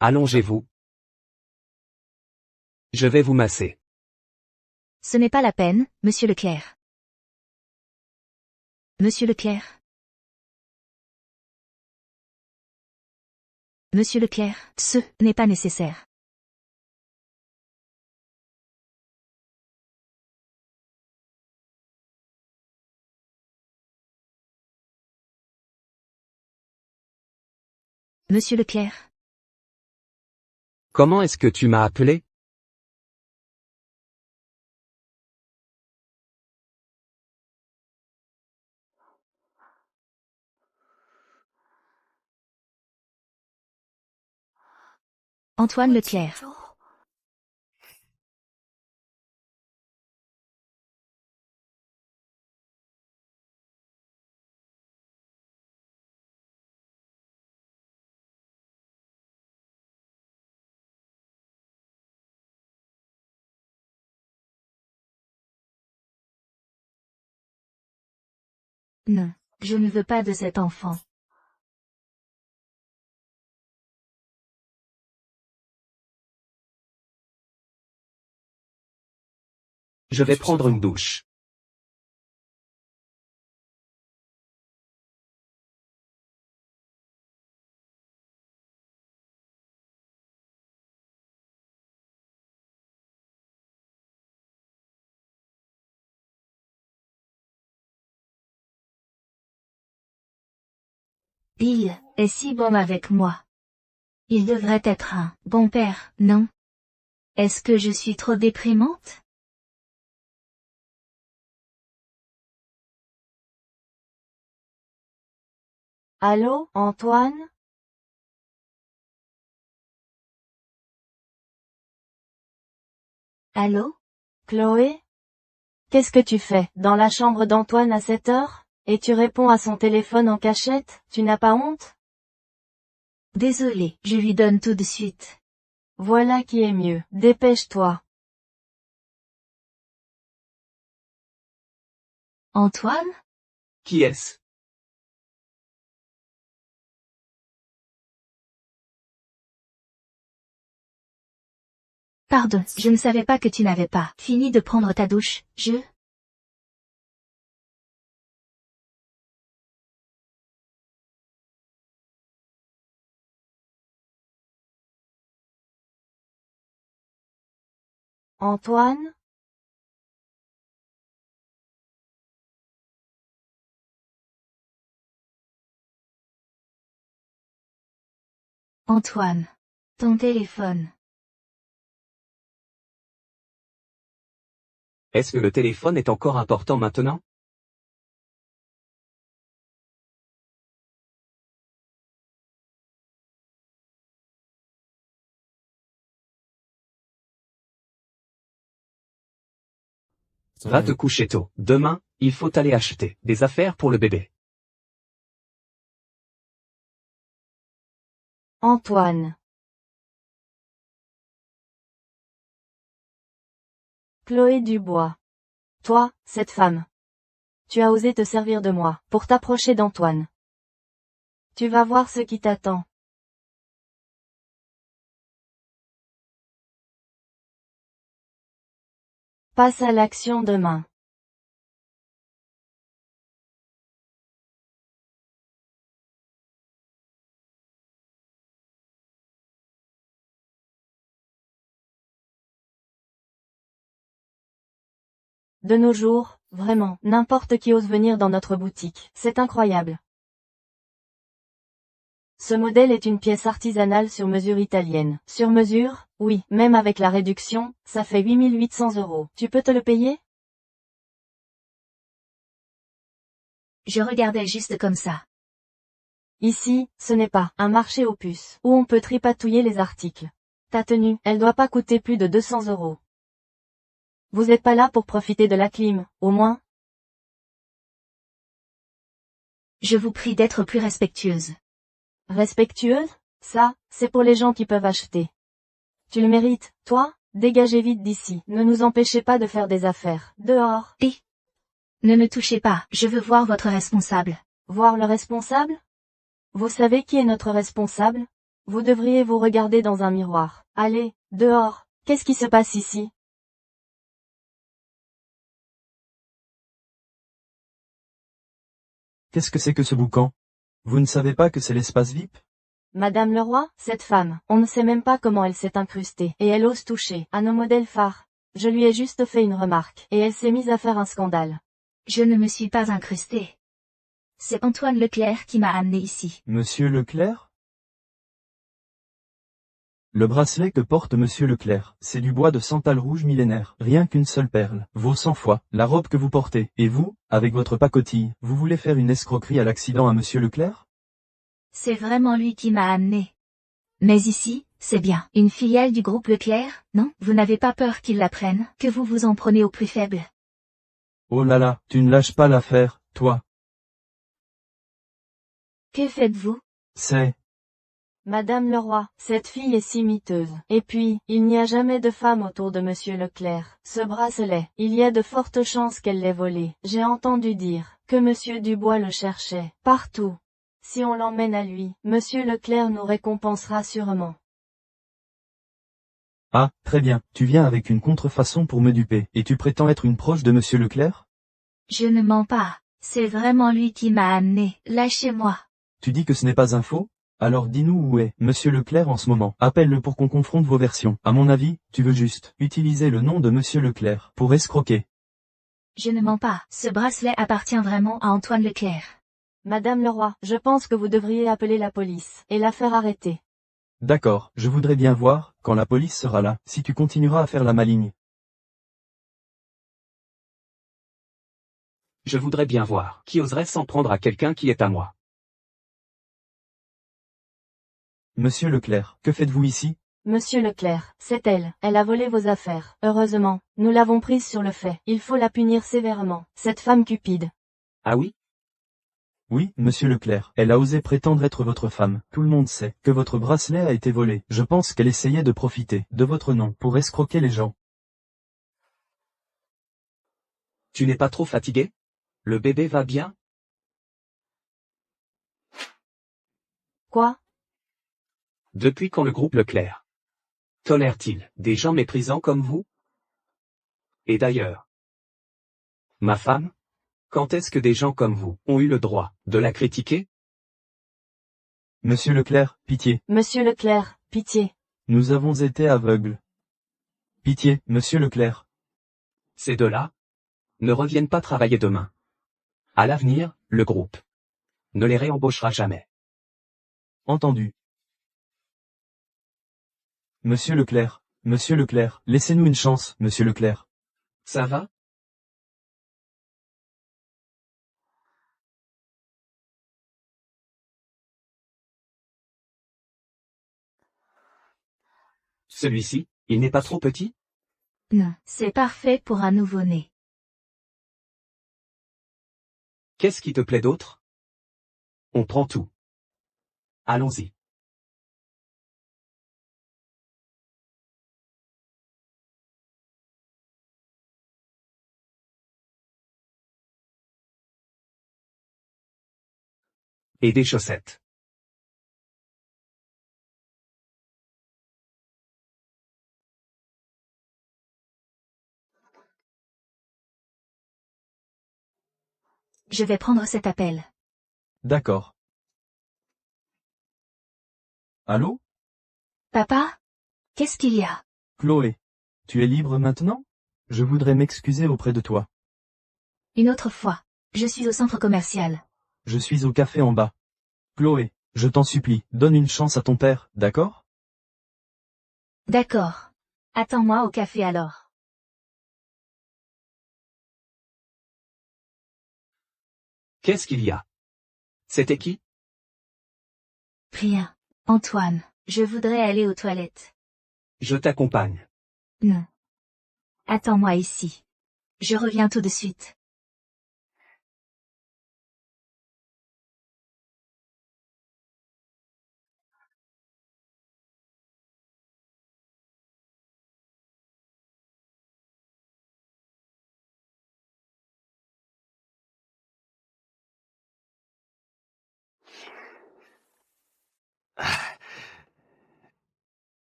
Allongez-vous. Je vais vous masser. Ce n'est pas la peine, Monsieur Leclerc. Monsieur Leclerc. Monsieur Leclerc, ce n'est pas nécessaire. Monsieur Leclerc. Comment est-ce que tu m'as appelé? Antoine Leclerc. Non, je ne veux pas de cet enfant. Je vais prendre une douche. Il est si bon avec moi. Il devrait être un bon père, non? Est-ce que je suis trop déprimante? Allô, Antoine? Allô? Chloé? Qu'est-ce que tu fais dans la chambre d'Antoine à cette heure? Et tu réponds à son téléphone en cachette, tu n'as pas honte? Désolé, je lui donne tout de suite. Voilà qui est mieux, dépêche-toi. Antoine? Qui est-ce? Pardon, je ne savais pas que tu n'avais pas fini de prendre ta douche, Antoine? Antoine. Ton téléphone. Est-ce que le téléphone est encore important maintenant? Va te coucher tôt. Demain, il faut aller acheter des affaires pour le bébé. Antoine. Chloé Dubois. Toi, cette femme. Tu as osé te servir de moi, pour t'approcher d'Antoine. Tu vas voir ce qui t'attend. Passe à l'action demain. De nos jours, vraiment, n'importe qui ose venir dans notre boutique. C'est incroyable. Ce modèle est une pièce artisanale sur mesure italienne. Sur mesure? Oui, même avec la réduction, ça fait 8800 €. Tu peux te le payer? Je regardais juste comme ça. Ici, ce n'est pas un marché aux puces, où on peut tripatouiller les articles. Ta tenue, elle doit pas coûter plus de 200 €. Vous êtes pas là pour profiter de la clim, au moins? Je vous prie d'être plus respectueuse. Respectueuse? Ça, c'est pour les gens qui peuvent acheter. Tu le mérites, toi? Dégagez vite d'ici, ne nous empêchez pas de faire des affaires. Dehors. Et ne me touchez pas, je veux voir votre responsable. Voir le responsable? Vous savez qui est notre responsable? Vous devriez vous regarder dans un miroir. Allez, dehors. Qu'est-ce qui se passe ici? Qu'est-ce que c'est que ce boucan? Vous ne savez pas que c'est l'espace VIP? Madame Leroy, cette femme, on ne sait même pas comment elle s'est incrustée, et elle ose toucher à nos modèles phares. Je lui ai juste fait une remarque, et elle s'est mise à faire un scandale. Je ne me suis pas incrustée. C'est Antoine Leclerc qui m'a amené ici. Monsieur Leclerc? Le bracelet que porte Monsieur Leclerc, c'est du bois de santal rouge millénaire, rien qu'une seule perle, vaut 100 fois la robe que vous portez. Et vous, avec votre pacotille, vous voulez faire une escroquerie à l'accident à Monsieur Leclerc? C'est vraiment lui qui m'a amené. Mais ici, c'est bien. Une filiale du groupe Leclerc, non? Vous n'avez pas peur qu'ils la prennent, que vous vous en prenez au plus faible? Oh là là, tu ne lâches pas l'affaire, toi. Que faites-vous? C'est... Madame Leroy, cette fille est si miteuse. Et puis, il n'y a jamais de femme autour de Monsieur Leclerc. Ce bracelet, il y a de fortes chances qu'elle l'ait volé. J'ai entendu dire que Monsieur Dubois le cherchait partout. Si on l'emmène à lui, Monsieur Leclerc nous récompensera sûrement. Ah, très bien, tu viens avec une contrefaçon pour me duper, et tu prétends être une proche de Monsieur Leclerc? Je ne mens pas. C'est vraiment lui qui m'a amené. Lâchez-moi. Tu dis que ce n'est pas un faux? Alors dis-nous où est Monsieur Leclerc en ce moment. Appelle-le pour qu'on confronte vos versions. À mon avis, tu veux juste utiliser le nom de Monsieur Leclerc pour escroquer. Je ne mens pas. Ce bracelet appartient vraiment à Antoine Leclerc. Madame Leroy, je pense que vous devriez appeler la police, et la faire arrêter. D'accord, je voudrais bien voir, quand la police sera là, si tu continueras à faire la maligne. Je voudrais bien voir qui oserait s'en prendre à quelqu'un qui est à moi. Monsieur Leclerc, que faites-vous ici? Monsieur Leclerc, c'est elle. Elle a volé vos affaires. Heureusement, nous l'avons prise sur le fait. Il faut la punir sévèrement. Cette femme cupide. Ah oui? Oui, Monsieur Leclerc, elle a osé prétendre être votre femme. Tout le monde sait que votre bracelet a été volé. Je pense qu'elle essayait de profiter de votre nom pour escroquer les gens. Tu n'es pas trop fatigué? Le bébé va bien? Quoi? Depuis quand le groupe Leclerc tolère-t-il des gens méprisants comme vous? Et d'ailleurs, ma femme, quand est-ce que des gens comme vous ont eu le droit de la critiquer? Monsieur Leclerc, pitié. Monsieur Leclerc, pitié. Nous avons été aveugles. Pitié, Monsieur Leclerc. Ces deux-là ne reviennent pas travailler demain. À l'avenir, le groupe ne les réembauchera jamais. Entendu. Monsieur Leclerc, laissez-nous une chance, Monsieur Leclerc. Ça va? Celui-ci, il n'est pas trop petit? Non, c'est parfait pour un nouveau-né. Qu'est-ce qui te plaît d'autre? On prend tout. Allons-y. Et des chaussettes. Je vais prendre cet appel. D'accord. Allô? Papa? Qu'est-ce qu'il y a? Chloé. Tu es libre maintenant? Je voudrais m'excuser auprès de toi. Une autre fois. Je suis au centre commercial. Je suis au café en bas. Chloé, je t'en supplie, donne une chance à ton père, d'accord? D'accord. Attends-moi au café alors. Qu'est-ce qu'il y a? C'était qui? Rien. Antoine, je voudrais aller aux toilettes. Je t'accompagne. Non. Attends-moi ici. Je reviens tout de suite.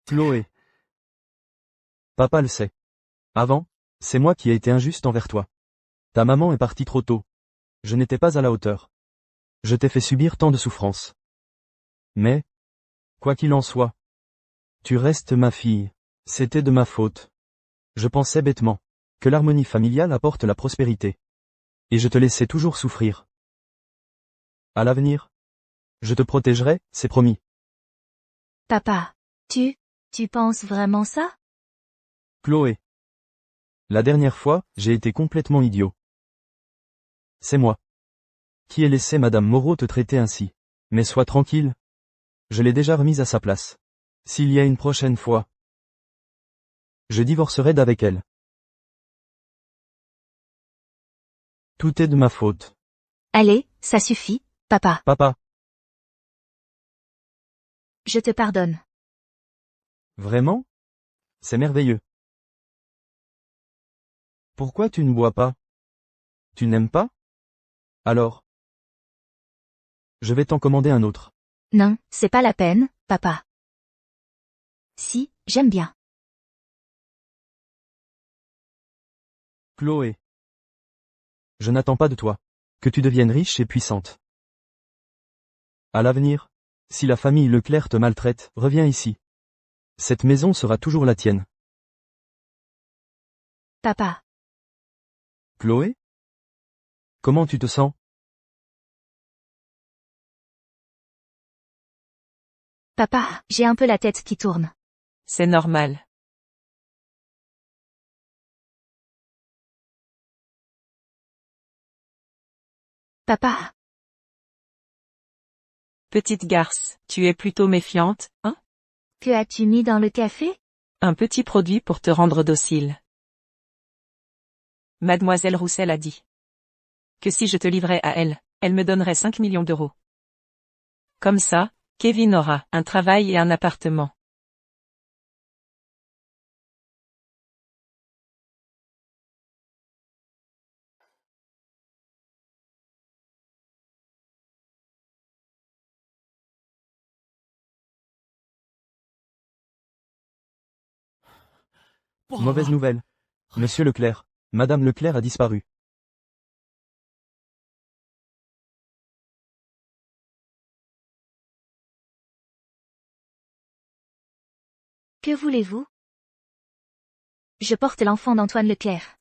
Chloé. Papa le sait. Avant, c'est moi qui ai été injuste envers toi. Ta maman est partie trop tôt. Je n'étais pas à la hauteur. Je t'ai fait subir tant de souffrances. Mais, quoi qu'il en soit, tu restes ma fille. C'était de ma faute. Je pensais bêtement que l'harmonie familiale apporte la prospérité. Et je te laissais toujours souffrir. À l'avenir, je te protégerai, c'est promis. Papa. Tu penses vraiment ça? Chloé. La dernière fois, j'ai été complètement idiot. C'est moi qui ai laissé Madame Moreau te traiter ainsi. Mais sois tranquille. Je l'ai déjà remise à sa place. S'il y a une prochaine fois, je divorcerai d'avec elle. Tout est de ma faute. Allez, ça suffit, papa. Papa, Je te pardonne. vraiment? C'est merveilleux. Pourquoi tu ne bois pas? Tu n'aimes pas? Alors, je vais t'en commander un autre. Non, c'est pas la peine, papa. Si, j'aime bien. Chloé. Je n'attends pas de toi que tu deviennes riche et puissante. À l'avenir, si la famille Leclerc te maltraite, reviens ici. Cette maison sera toujours la tienne. Papa. Chloé? Comment tu te sens? Papa, j'ai un peu la tête qui tourne. C'est normal. Papa. Petite garce, tu es plutôt méfiante, hein? Que as-tu mis dans le café? Un petit produit pour te rendre docile. Mademoiselle Roussel a dit que si je te livrais à elle, elle me donnerait 5 millions d'euros. Comme ça, Kevin aura un travail et un appartement. Mauvaise nouvelle. Monsieur Leclerc. Madame Leclerc a disparu. Que voulez-vous? Je porte l'enfant d'Antoine Leclerc.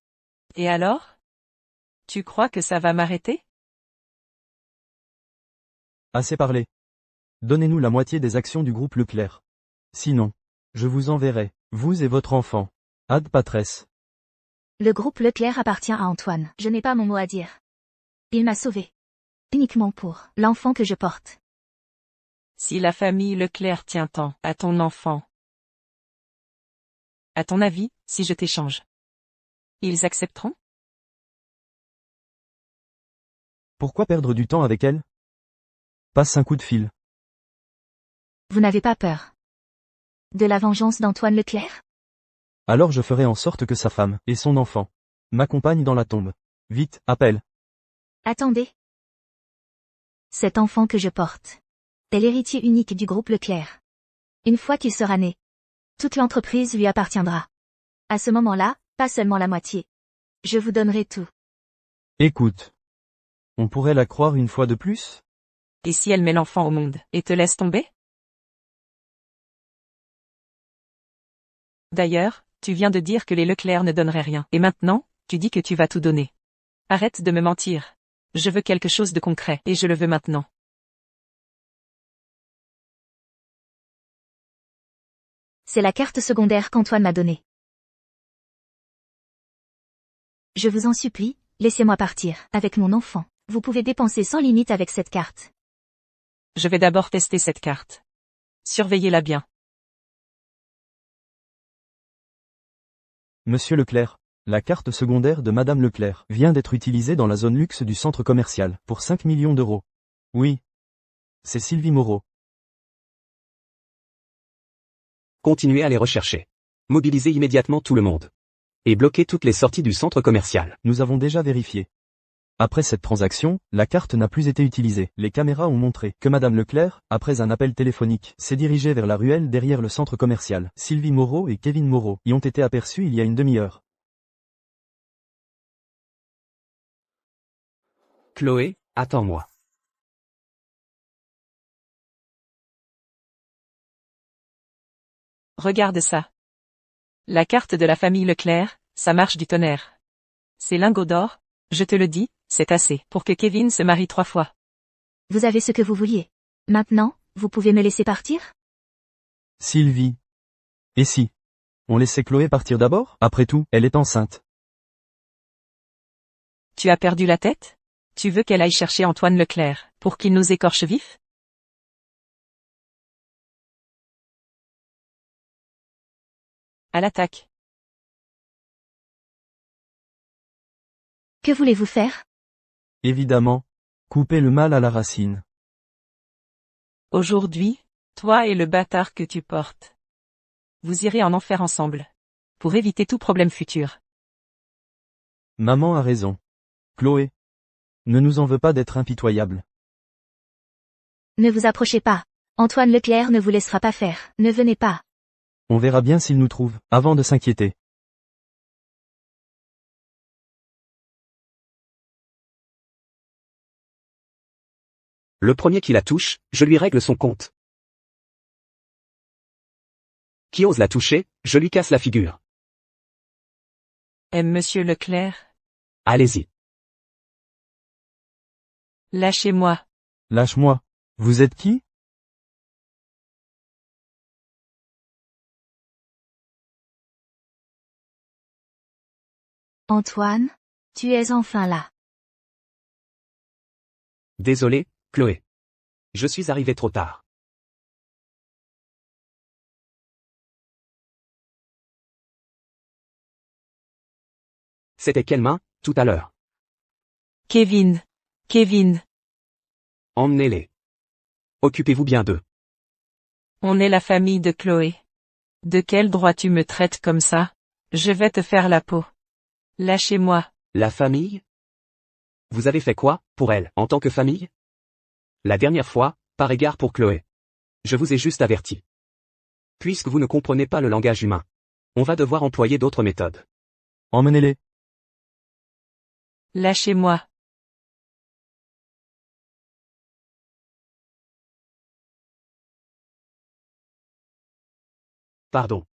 Et alors? Tu crois que ça va m'arrêter? Assez parlé. Donnez-nous la moitié des actions du groupe Leclerc. Sinon, je vous enverrai, vous et votre enfant. Ad patresse. Le groupe Leclerc appartient à Antoine. Je n'ai pas mon mot à dire. Il m'a sauvé. Uniquement pour l'enfant que je porte. Si la famille Leclerc tient tant à ton enfant, à ton avis, si je t'échange, ils accepteront? Pourquoi perdre du temps avec elle? Passe un coup de fil. Vous n'avez pas peur de la vengeance d'Antoine Leclerc? Alors je ferai en sorte que sa femme, et son enfant, m'accompagnent dans la tombe. Vite, appelle. Attendez. Cet enfant que je porte est l'héritier unique du groupe Leclerc. Une fois qu'il sera né, toute l'entreprise lui appartiendra. À ce moment-là, pas seulement la moitié. Je vous donnerai tout. Écoute. On pourrait la croire une fois de plus? Et si elle met l'enfant au monde, et te laisse tomber? D'ailleurs, tu viens de dire que les Leclerc ne donneraient rien. Et maintenant, tu dis que tu vas tout donner. Arrête de me mentir. Je veux quelque chose de concret, et je le veux maintenant. C'est la carte secondaire qu'Antoine m'a donnée. Je vous en supplie, laissez-moi partir. Avec mon enfant, vous pouvez dépenser sans limite avec cette carte. Je vais d'abord tester cette carte. Surveillez-la bien. Monsieur Leclerc, la carte secondaire de Madame Leclerc vient d'être utilisée dans la zone luxe du centre commercial, pour 5 millions d'euros. Oui. C'est Sylvie Moreau. Continuez à les rechercher. Mobilisez immédiatement tout le monde. Et bloquez toutes les sorties du centre commercial. Nous avons déjà vérifié. Après cette transaction, la carte n'a plus été utilisée. Les caméras ont montré que Madame Leclerc, après un appel téléphonique, s'est dirigée vers la ruelle derrière le centre commercial. Sylvie Moreau et Kevin Moreau y ont été aperçus il y a une demi-heure. Chloé, attends-moi. Regarde ça. La carte de la famille Leclerc, ça marche du tonnerre. Ces lingots d'or, je te le dis, c'est assez pour que Kevin se marie 3 fois. Vous avez ce que vous vouliez. Maintenant, vous pouvez me laisser partir? Sylvie. Et si on laissait Chloé partir d'abord? Après tout, elle est enceinte. Tu as perdu la tête? Tu veux qu'elle aille chercher Antoine Leclerc, pour qu'il nous écorche vifs? À l'attaque. Que voulez-vous faire? Évidemment. Couper le mal à la racine. Aujourd'hui, toi et le bâtard que tu portes. Vous irez en enfer ensemble. Pour éviter tout problème futur. Maman a raison. Chloé. Ne nous en veux pas d'être impitoyables. Ne vous approchez pas. Antoine Leclerc ne vous laissera pas faire. Ne venez pas. On verra bien s'il nous trouve, avant de s'inquiéter. Le premier qui la touche, je lui règle son compte. Qui ose la toucher, je lui casse la figure. Monsieur Leclerc, Allez-y. lâchez-moi. Lâche-moi. Vous êtes qui? Antoine, tu es enfin là. Désolé, Chloé. Je suis arrivé trop tard. C'était quelle main, tout à l'heure? Kevin. Emmenez-les. Occupez-vous bien d'eux. On est la famille de Chloé. De quel droit tu me traites comme ça? Je vais te faire la peau. Lâchez-moi. La famille? Vous avez fait quoi, pour elle, en tant que famille? La dernière fois, par égard pour Chloé. Je vous ai juste averti. Puisque vous ne comprenez pas le langage humain, on va devoir employer d'autres méthodes. Emmenez-les. Lâchez-moi. Pardon.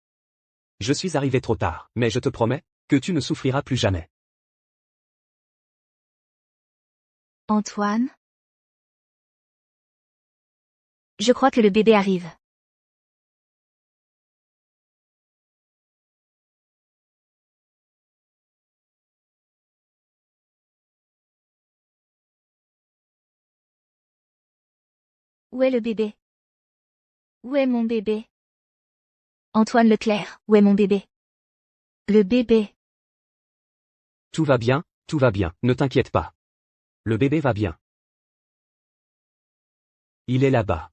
Je suis arrivé trop tard, mais je te promets que tu ne souffriras plus jamais. Antoine? Je crois que le bébé arrive. Où est le bébé? Où est mon bébé? Antoine Leclerc, où est mon bébé? Le bébé. Tout va bien, ne t'inquiète pas. Le bébé va bien. Il est là-bas.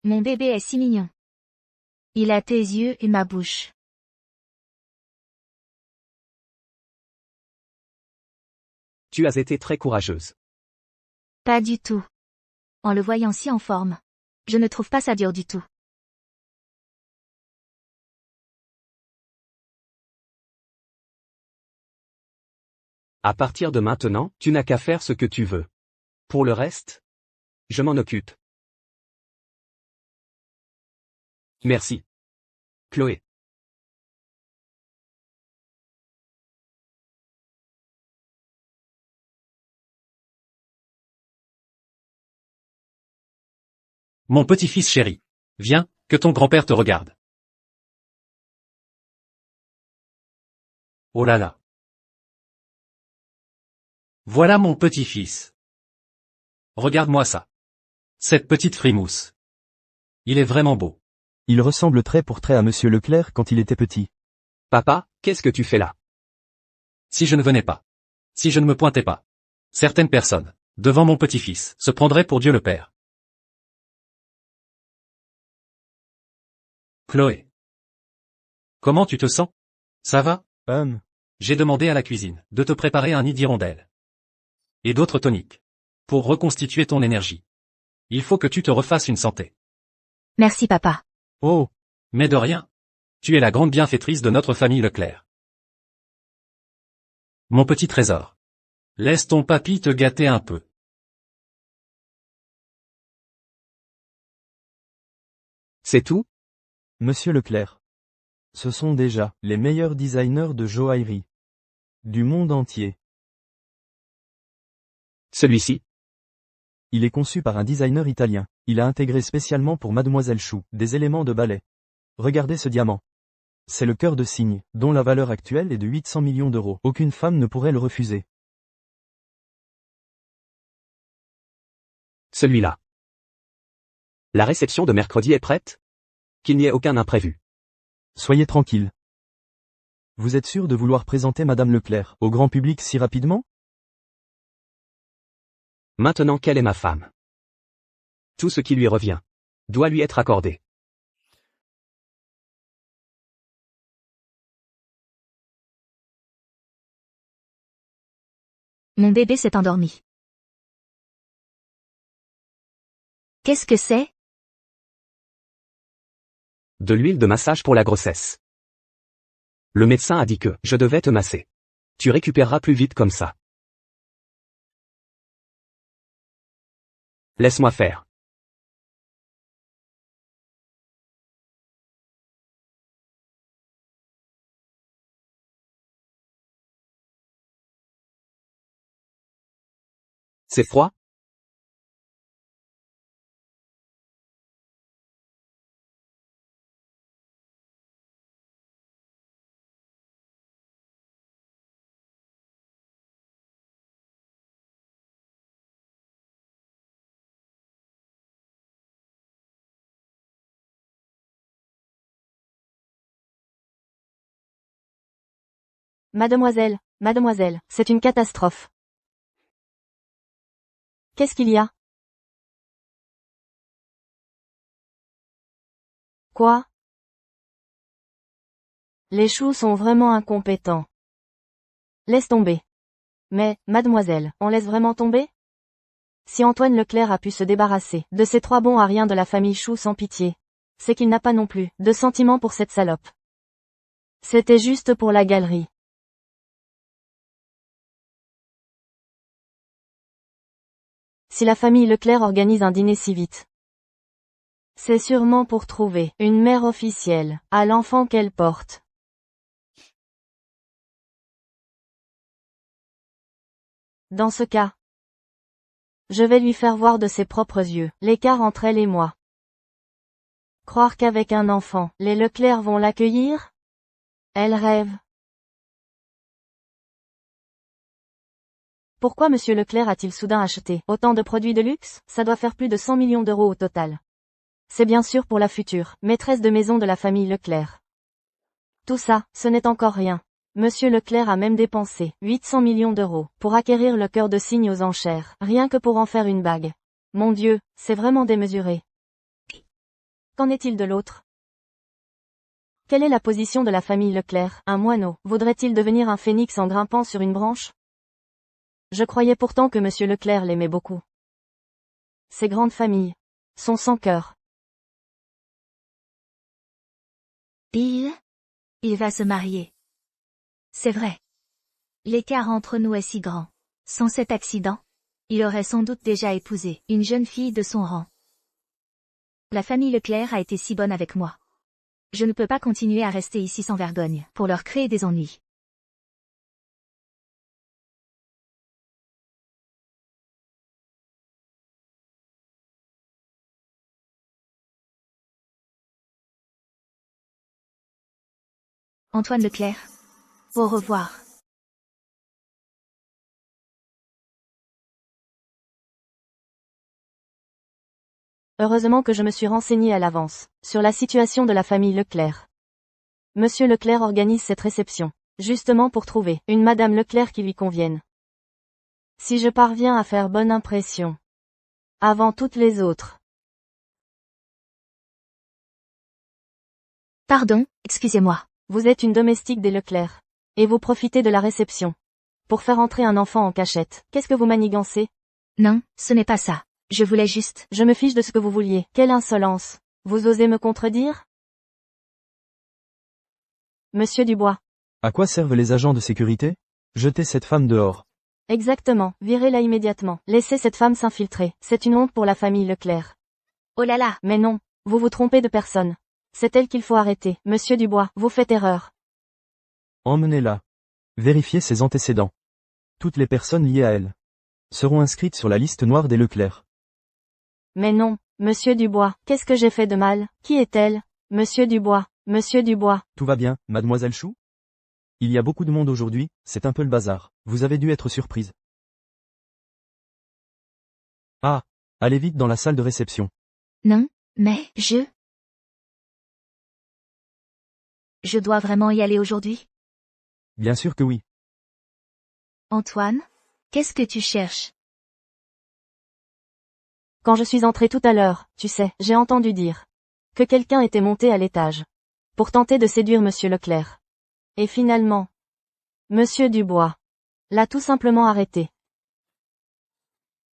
Mon bébé est si mignon. Il a tes yeux et ma bouche. Tu as été très courageuse. Pas du tout. En le voyant si en forme. Je ne trouve pas ça dur du tout. À partir de maintenant, tu n'as qu'à faire ce que tu veux. Pour le reste, je m'en occupe. Merci. Chloé. Mon petit-fils chéri. Viens, que ton grand-père te regarde. Oh là là. Voilà mon petit-fils. Regarde-moi ça. Cette petite frimousse. Il est vraiment beau. Il ressemble trait pour trait à Monsieur Leclerc quand il était petit. Papa, qu'est-ce que tu fais là? Si je ne venais pas. Si je ne me pointais pas. Certaines personnes, devant mon petit-fils, se prendraient pour Dieu le Père. Chloé. Comment tu te sens? Ça va? J'ai demandé à la cuisine de te préparer un nid d'hirondelle. Et d'autres toniques. Pour reconstituer ton énergie. Il faut que tu te refasses une santé. Merci papa. Oh, Mais de rien. Tu es la grande bienfaitrice de notre famille Leclerc. Mon petit trésor. Laisse ton papy te gâter un peu. C'est tout? Monsieur Leclerc. Ce sont déjà les meilleurs designers de joaillerie du monde entier. Celui-ci? Il est conçu par un designer italien. Il a intégré spécialement pour Mademoiselle Chou des éléments de ballet. Regardez ce diamant. C'est le cœur de cygne, dont la valeur actuelle est de 800 millions d'euros. Aucune femme ne pourrait le refuser. Celui-là. La réception de mercredi est prête? Qu'il n'y ait aucun imprévu. Soyez tranquille. Vous êtes sûr de vouloir présenter Madame Leclerc au grand public si rapidement? Maintenant qu'elle est ma femme. Tout ce qui lui revient doit lui être accordé. Mon bébé s'est endormi. Qu'est-ce que c'est? De l'huile de massage pour la grossesse. Le médecin a dit que je devais te masser. Tu récupéreras plus vite comme ça. Laisse-moi faire. C'est froid? Mademoiselle, mademoiselle, c'est une catastrophe. Qu'est-ce qu'il y a? Quoi? Les choux sont vraiment incompétents. Laisse tomber. Mais, mademoiselle, on laisse vraiment tomber? Si Antoine Leclerc a pu se débarrasser de ces trois bons à rien de la famille Chou sans pitié, c'est qu'il n'a pas non plus de sentiments pour cette salope. C'était juste pour la galerie. Si la famille Leclerc organise un dîner si vite, c'est sûrement pour trouver une mère officielle à l'enfant qu'elle porte. Dans ce cas, je vais lui faire voir de ses propres yeux l'écart entre elle et moi. Croire qu'avec un enfant, les Leclerc vont l'accueillir? Elle rêve. Pourquoi Monsieur Leclerc a-t-il soudain acheté autant de produits de luxe? Ça doit faire plus de 100 millions d'euros au total. C'est bien sûr pour la future maîtresse de maison de la famille Leclerc. Tout ça, ce n'est encore rien. Monsieur Leclerc a même dépensé 800 millions d'euros pour acquérir le cœur de cygne aux enchères, rien que pour en faire une bague. Mon Dieu, c'est vraiment démesuré. Qu'en est-il de l'autre? Quelle est la position de la famille Leclerc? Un moineau voudrait-il devenir un phénix en grimpant sur une branche? Je croyais pourtant que Monsieur Leclerc l'aimait beaucoup. Ces grandes familles sont sans cœur. Il va se marier. C'est vrai. L'écart entre nous est si grand. Sans cet accident, il aurait sans doute déjà épousé une jeune fille de son rang. La famille Leclerc a été si bonne avec moi. Je ne peux pas continuer à rester ici sans vergogne, pour leur créer des ennuis. Antoine Leclerc. Au revoir. Heureusement que je me suis renseigné à l'avance, sur la situation de la famille Leclerc. Monsieur Leclerc organise cette réception, justement pour trouver une Madame Leclerc qui lui convienne. Si je parviens à faire bonne impression, avant toutes les autres. Pardon, excusez-moi. Vous êtes une domestique des Leclerc. Et vous profitez de la réception. Pour faire entrer un enfant en cachette, qu'est-ce que vous manigancez? Non, ce n'est pas ça. Je voulais juste... Je me fiche de ce que vous vouliez. Quelle insolence. Vous osez me contredire? Monsieur Dubois. À quoi servent les agents de sécurité? Jetez cette femme dehors. Exactement, virez-la immédiatement. Laissez cette femme s'infiltrer. C'est une honte pour la famille Leclerc. Oh là là. Mais non, vous vous trompez de personne. C'est elle qu'il faut arrêter. Monsieur Dubois, vous faites erreur. Emmenez-la. Vérifiez ses antécédents. Toutes les personnes liées à elle seront inscrites sur la liste noire des Leclerc. Mais non, Monsieur Dubois, qu'est-ce que j'ai fait de mal? Qui est-elle? Monsieur Dubois, Monsieur Dubois. Tout va bien, mademoiselle Chou? Il y a beaucoup de monde aujourd'hui, c'est un peu le bazar. Vous avez dû être surprise. Ah, allez vite dans la salle de réception. Non, mais Je dois vraiment y aller aujourd'hui? Bien sûr que oui. Antoine? Qu'est-ce que tu cherches? Quand je suis entré tout à l'heure, tu sais, j'ai entendu dire que quelqu'un était monté à l'étage pour tenter de séduire Monsieur Leclerc. Et finalement, Monsieur Dubois l'a tout simplement arrêté.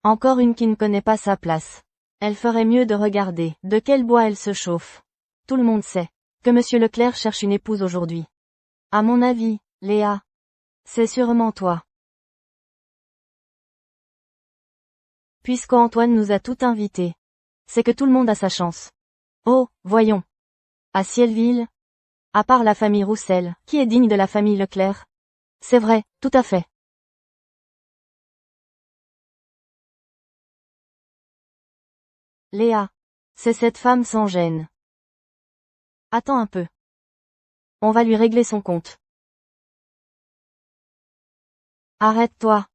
Encore une qui ne connaît pas sa place. Elle ferait mieux de regarder de quel bois elle se chauffe. Tout le monde sait que Monsieur Leclerc cherche une épouse aujourd'hui. À mon avis, Léa, c'est sûrement toi. Puisqu'Antoine nous a tout invités, c'est que tout le monde a sa chance. Oh, voyons. À Cielville, à part la famille Roussel, qui est digne de la famille Leclerc? C'est vrai, tout à fait. Léa. C'est cette femme sans gêne. Attends un peu. On va lui régler son compte. Arrête-toi.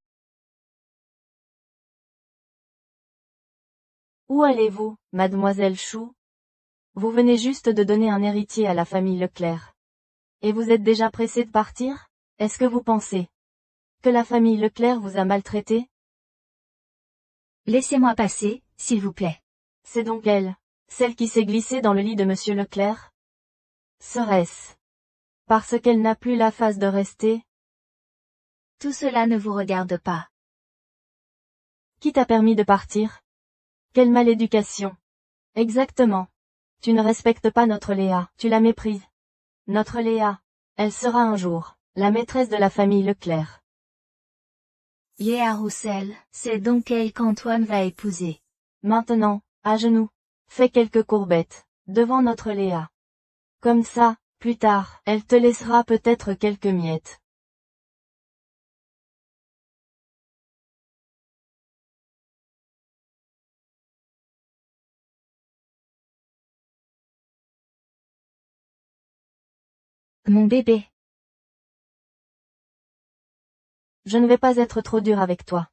Où allez-vous, mademoiselle Chou? Vous venez juste de donner un héritier à la famille Leclerc. Et vous êtes déjà pressée de partir? Est-ce que vous pensez que la famille Leclerc vous a maltraité? Laissez-moi passer, s'il vous plaît. C'est donc elle, celle qui s'est glissée dans le lit de Monsieur Leclerc? Serait-ce parce qu'elle n'a plus la face de rester? Tout cela ne vous regarde pas. Qui t'a permis de partir? Quelle maléducation! Exactement. Tu ne respectes pas notre Léa, tu la méprises. Notre Léa, elle sera un jour la maîtresse de la famille Leclerc. Léa Roussel, c'est donc elle qu'Antoine va épouser. Maintenant, à genoux, fais quelques courbettes devant notre Léa. Comme ça, plus tard, elle te laissera peut-être quelques miettes. Mon bébé. Je ne vais pas être trop dur avec toi.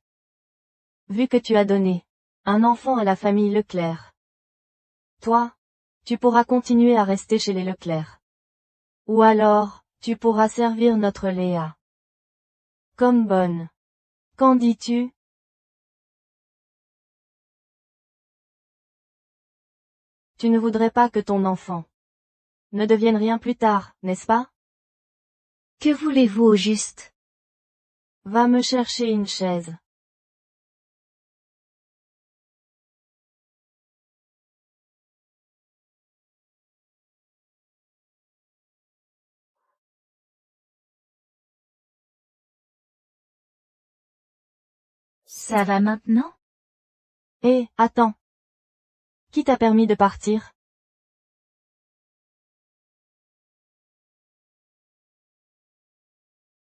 Vu que tu as donné un enfant à la famille Leclerc. Toi, tu pourras continuer à rester chez les Leclerc. Ou alors, tu pourras servir notre Léa. Comme bonne. Qu'en dis-tu? Tu ne voudrais pas que ton enfant ne devienne rien plus tard, n'est-ce pas? Que voulez-vous au juste? Va me chercher une chaise. Ça va maintenant? Hé, attends. Qui t'a permis de partir?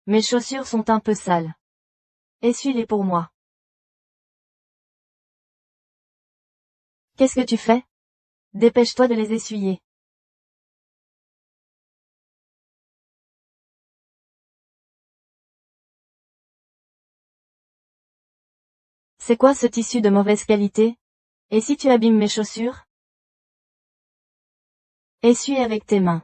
Mes chaussures sont un peu sales. Essuie-les pour moi. Qu'est-ce que tu fais? Dépêche-toi de les essuyer. C'est quoi ce tissu de mauvaise qualité? Et si tu abîmes mes chaussures? Essuie avec tes mains.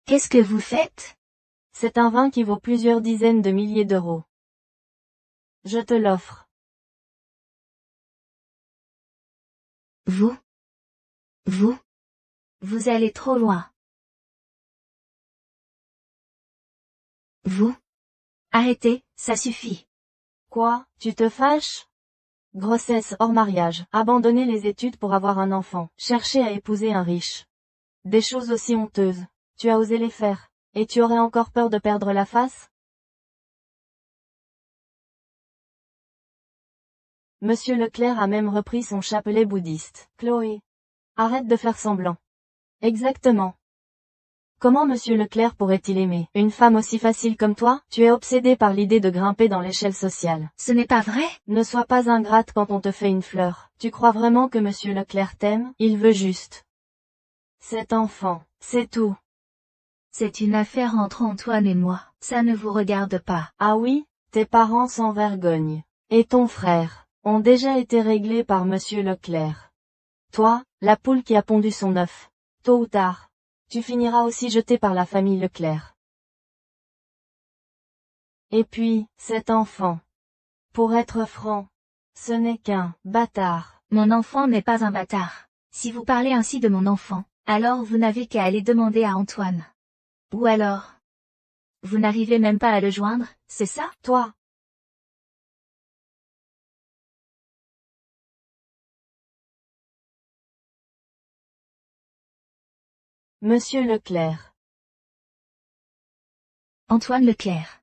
Qu'est-ce que vous faites? C'est un vin qui vaut plusieurs dizaines de milliers d'euros. Je te l'offre. Vous allez trop loin. Arrêtez, ça suffit. Quoi, tu te fâches? Grossesse hors mariage, abandonner les études pour avoir un enfant, chercher à épouser un riche. Des choses aussi honteuses. Tu as osé les faire. Et tu aurais encore peur de perdre la face? Monsieur Leclerc a même repris son chapelet bouddhiste. Chloé. Arrête de faire semblant. Exactement. Comment Monsieur Leclerc pourrait-il aimer une femme aussi facile comme toi? Tu es obsédé par l'idée de grimper dans l'échelle sociale. Ce n'est pas vrai? Ne sois pas ingrate quand on te fait une fleur. Tu crois vraiment que Monsieur Leclerc t'aime? Il veut juste cet enfant, c'est tout. C'est une affaire entre Antoine et moi. Ça ne vous regarde pas. Ah oui, tes parents sans vergogne. Et ton frère ont déjà été réglés par Monsieur Leclerc. Toi, la poule qui a pondu son œuf. Tôt ou tard, tu finiras aussi jeté par la famille Leclerc. Et puis, cet enfant. Pour être franc, ce n'est qu'un bâtard. Mon enfant n'est pas un bâtard. Si vous parlez ainsi de mon enfant, alors vous n'avez qu'à aller demander à Antoine. Ou alors, vous n'arrivez même pas à le joindre, c'est ça? Toi. Monsieur Leclerc. Antoine Leclerc.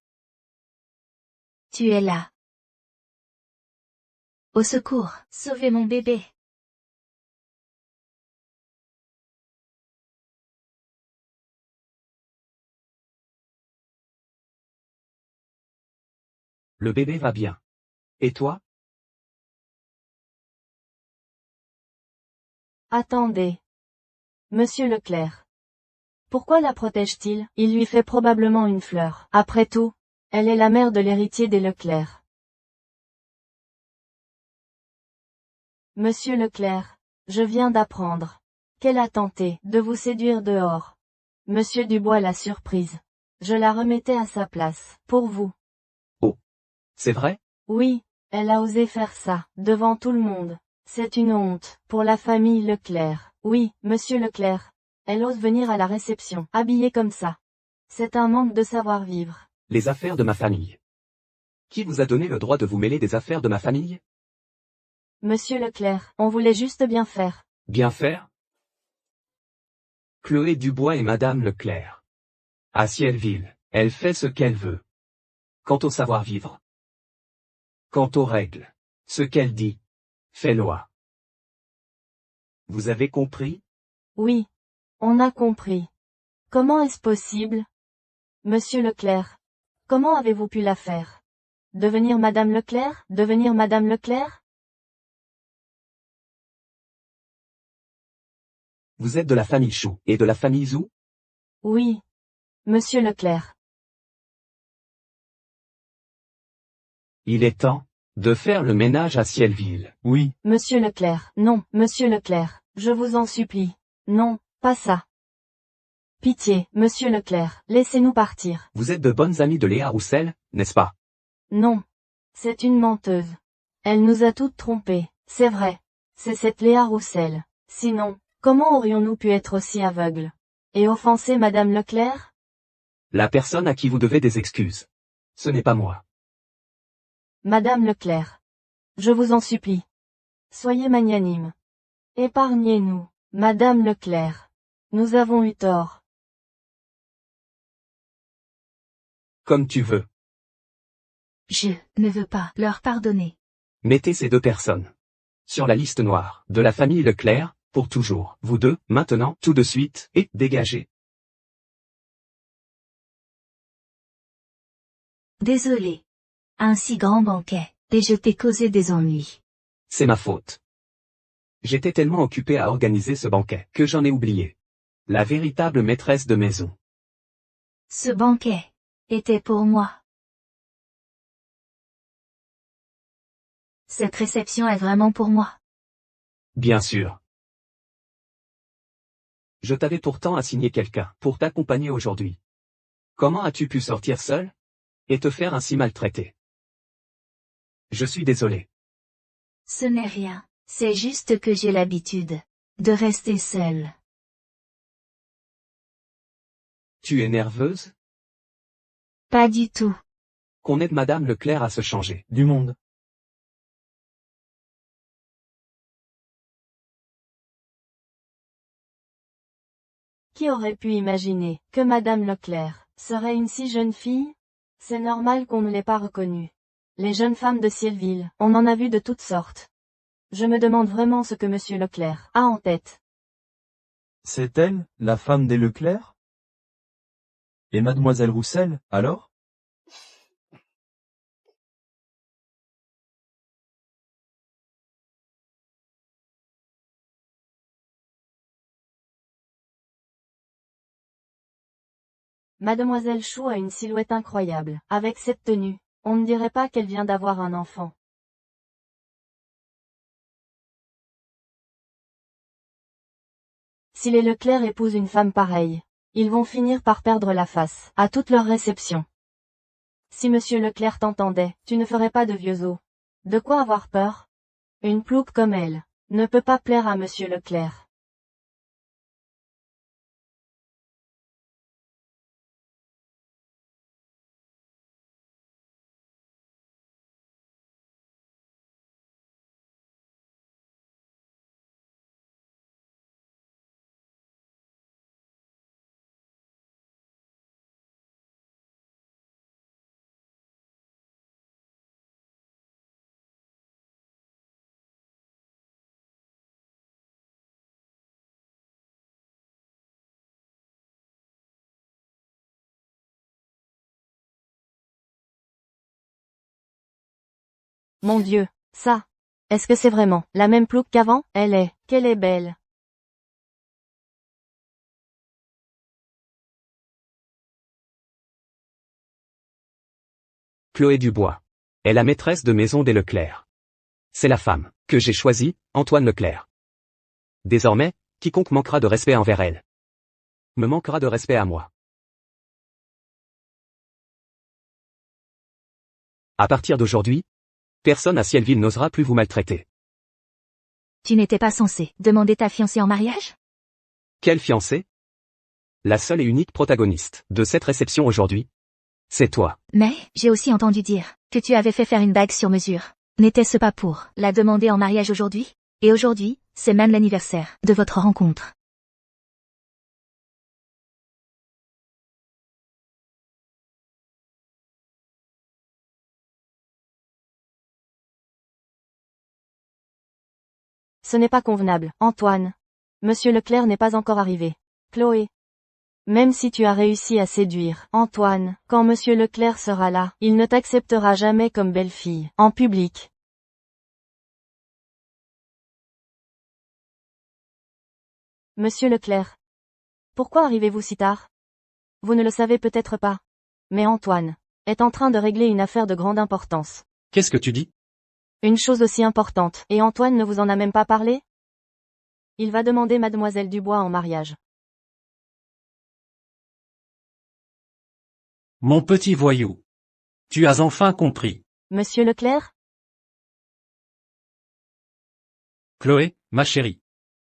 Tu es là. Au secours, sauvez mon bébé. Le bébé va bien. Et toi? Attendez. Monsieur Leclerc. Pourquoi la protège-t-il? Il lui fait probablement une fleur. Après tout, elle est la mère de l'héritier des Leclerc. Monsieur Leclerc, je viens d'apprendre qu'elle a tenté de vous séduire dehors. Monsieur Dubois l'a surprise. Je la remettais à sa place, pour vous. C'est vrai? Oui, elle a osé faire ça, devant tout le monde. C'est une honte, pour la famille Leclerc. Oui, Monsieur Leclerc. Elle ose venir à la réception, habillée comme ça. C'est un manque de savoir-vivre. Les affaires de ma famille. Qui vous a donné le droit de vous mêler des affaires de ma famille? Monsieur Leclerc, on voulait juste bien faire. Bien faire? Chloé Dubois et Madame Leclerc. À Cielville, elle fait ce qu'elle veut. Quant au savoir-vivre. Quant aux règles. Ce qu'elle dit. Fait loi. Vous avez compris? Oui. On a compris. Comment est-ce possible? Monsieur Leclerc. Comment avez-vous pu la faire? Devenir Madame Leclerc? Devenir Madame Leclerc? Vous êtes de la famille Chou et de la famille Zou? Oui. Monsieur Leclerc. Il est temps de faire le ménage à Cielville. Oui, Monsieur Leclerc. Non, Monsieur Leclerc. Je vous en supplie. Non, pas ça. Pitié, Monsieur Leclerc, laissez-nous partir. Vous êtes de bonnes amies de Léa Roussel, n'est-ce pas? Non. C'est une menteuse. Elle nous a toutes trompées, c'est vrai. C'est cette Léa Roussel. Sinon, Comment aurions-nous pu être aussi aveugles? Et offenser Madame Leclerc? La personne à qui vous devez des excuses. Ce n'est pas moi. Madame Leclerc. Je vous en supplie. Soyez magnanime. Épargnez-nous, Madame Leclerc. Nous avons eu tort. Comme tu veux. Je ne veux pas leur pardonner. Mettez ces deux personnes sur la liste noire de la famille Leclerc, pour toujours. Vous deux, maintenant, tout de suite, et dégagez. Désolé. Un si grand banquet, et je t'ai causé des ennuis. C'est ma faute. J'étais tellement occupé à organiser ce banquet que j'en ai oublié. La véritable maîtresse de maison. Ce banquet était pour moi. Cette réception est vraiment pour moi. Bien sûr. Je t'avais pourtant assigné quelqu'un pour t'accompagner aujourd'hui. Comment as-tu pu sortir seul? Et te faire ainsi maltraiter? Je suis désolé. Ce n'est rien, c'est juste que j'ai l'habitude de rester seule. Tu es nerveuse? Pas du tout. Qu'on aide Madame Leclerc à se changer. Du monde. Qui aurait pu imaginer que Madame Leclerc serait une si jeune fille? C'est normal qu'on ne l'ait pas reconnue. Les jeunes femmes de Cielville, on en a vu de toutes sortes. Je me demande vraiment ce que Monsieur Leclerc a en tête. C'est elle, la femme des Leclerc? Et Mademoiselle Roussel, alors? Mademoiselle Chou a une silhouette incroyable. Avec cette tenue, on ne dirait pas qu'elle vient d'avoir un enfant. Si les Leclerc épousent une femme pareille, ils vont finir par perdre la face à toute leur réception. Si Monsieur Leclerc t'entendait, tu ne ferais pas de vieux os. De quoi avoir peur? Une plouque comme elle ne peut pas plaire à Monsieur Leclerc. Mon Dieu, ça. Est-ce que c'est vraiment la même plouque qu'avant? Qu'elle est belle. Chloé Dubois est la maîtresse de maison des Leclerc. C'est la femme que j'ai choisie, Antoine Leclerc. Désormais, quiconque manquera de respect envers elle me manquera de respect à moi. À partir d'aujourd'hui, personne à Cielville n'osera plus vous maltraiter. Tu n'étais pas censé demander ta fiancée en mariage? Quelle fiancée? La seule et unique protagoniste de cette réception aujourd'hui, c'est toi. Mais, j'ai aussi entendu dire que tu avais fait faire une bague sur mesure. N'était-ce pas pour la demander en mariage aujourd'hui? Et aujourd'hui, c'est même l'anniversaire de votre rencontre. Ce n'est pas convenable, Antoine. Monsieur Leclerc n'est pas encore arrivé. Chloé. Même si tu as réussi à séduire Antoine, quand Monsieur Leclerc sera là, il ne t'acceptera jamais comme belle-fille, en public. Monsieur Leclerc. Pourquoi arrivez-vous si tard? Vous ne le savez peut-être pas. Mais Antoine est en train de régler une affaire de grande importance. Qu'est-ce que tu dis? Une chose aussi importante, et Antoine ne vous en a même pas parlé? Il va demander Mademoiselle Dubois en mariage. Mon petit voyou. Tu as enfin compris. Monsieur Leclerc? Chloé, ma chérie.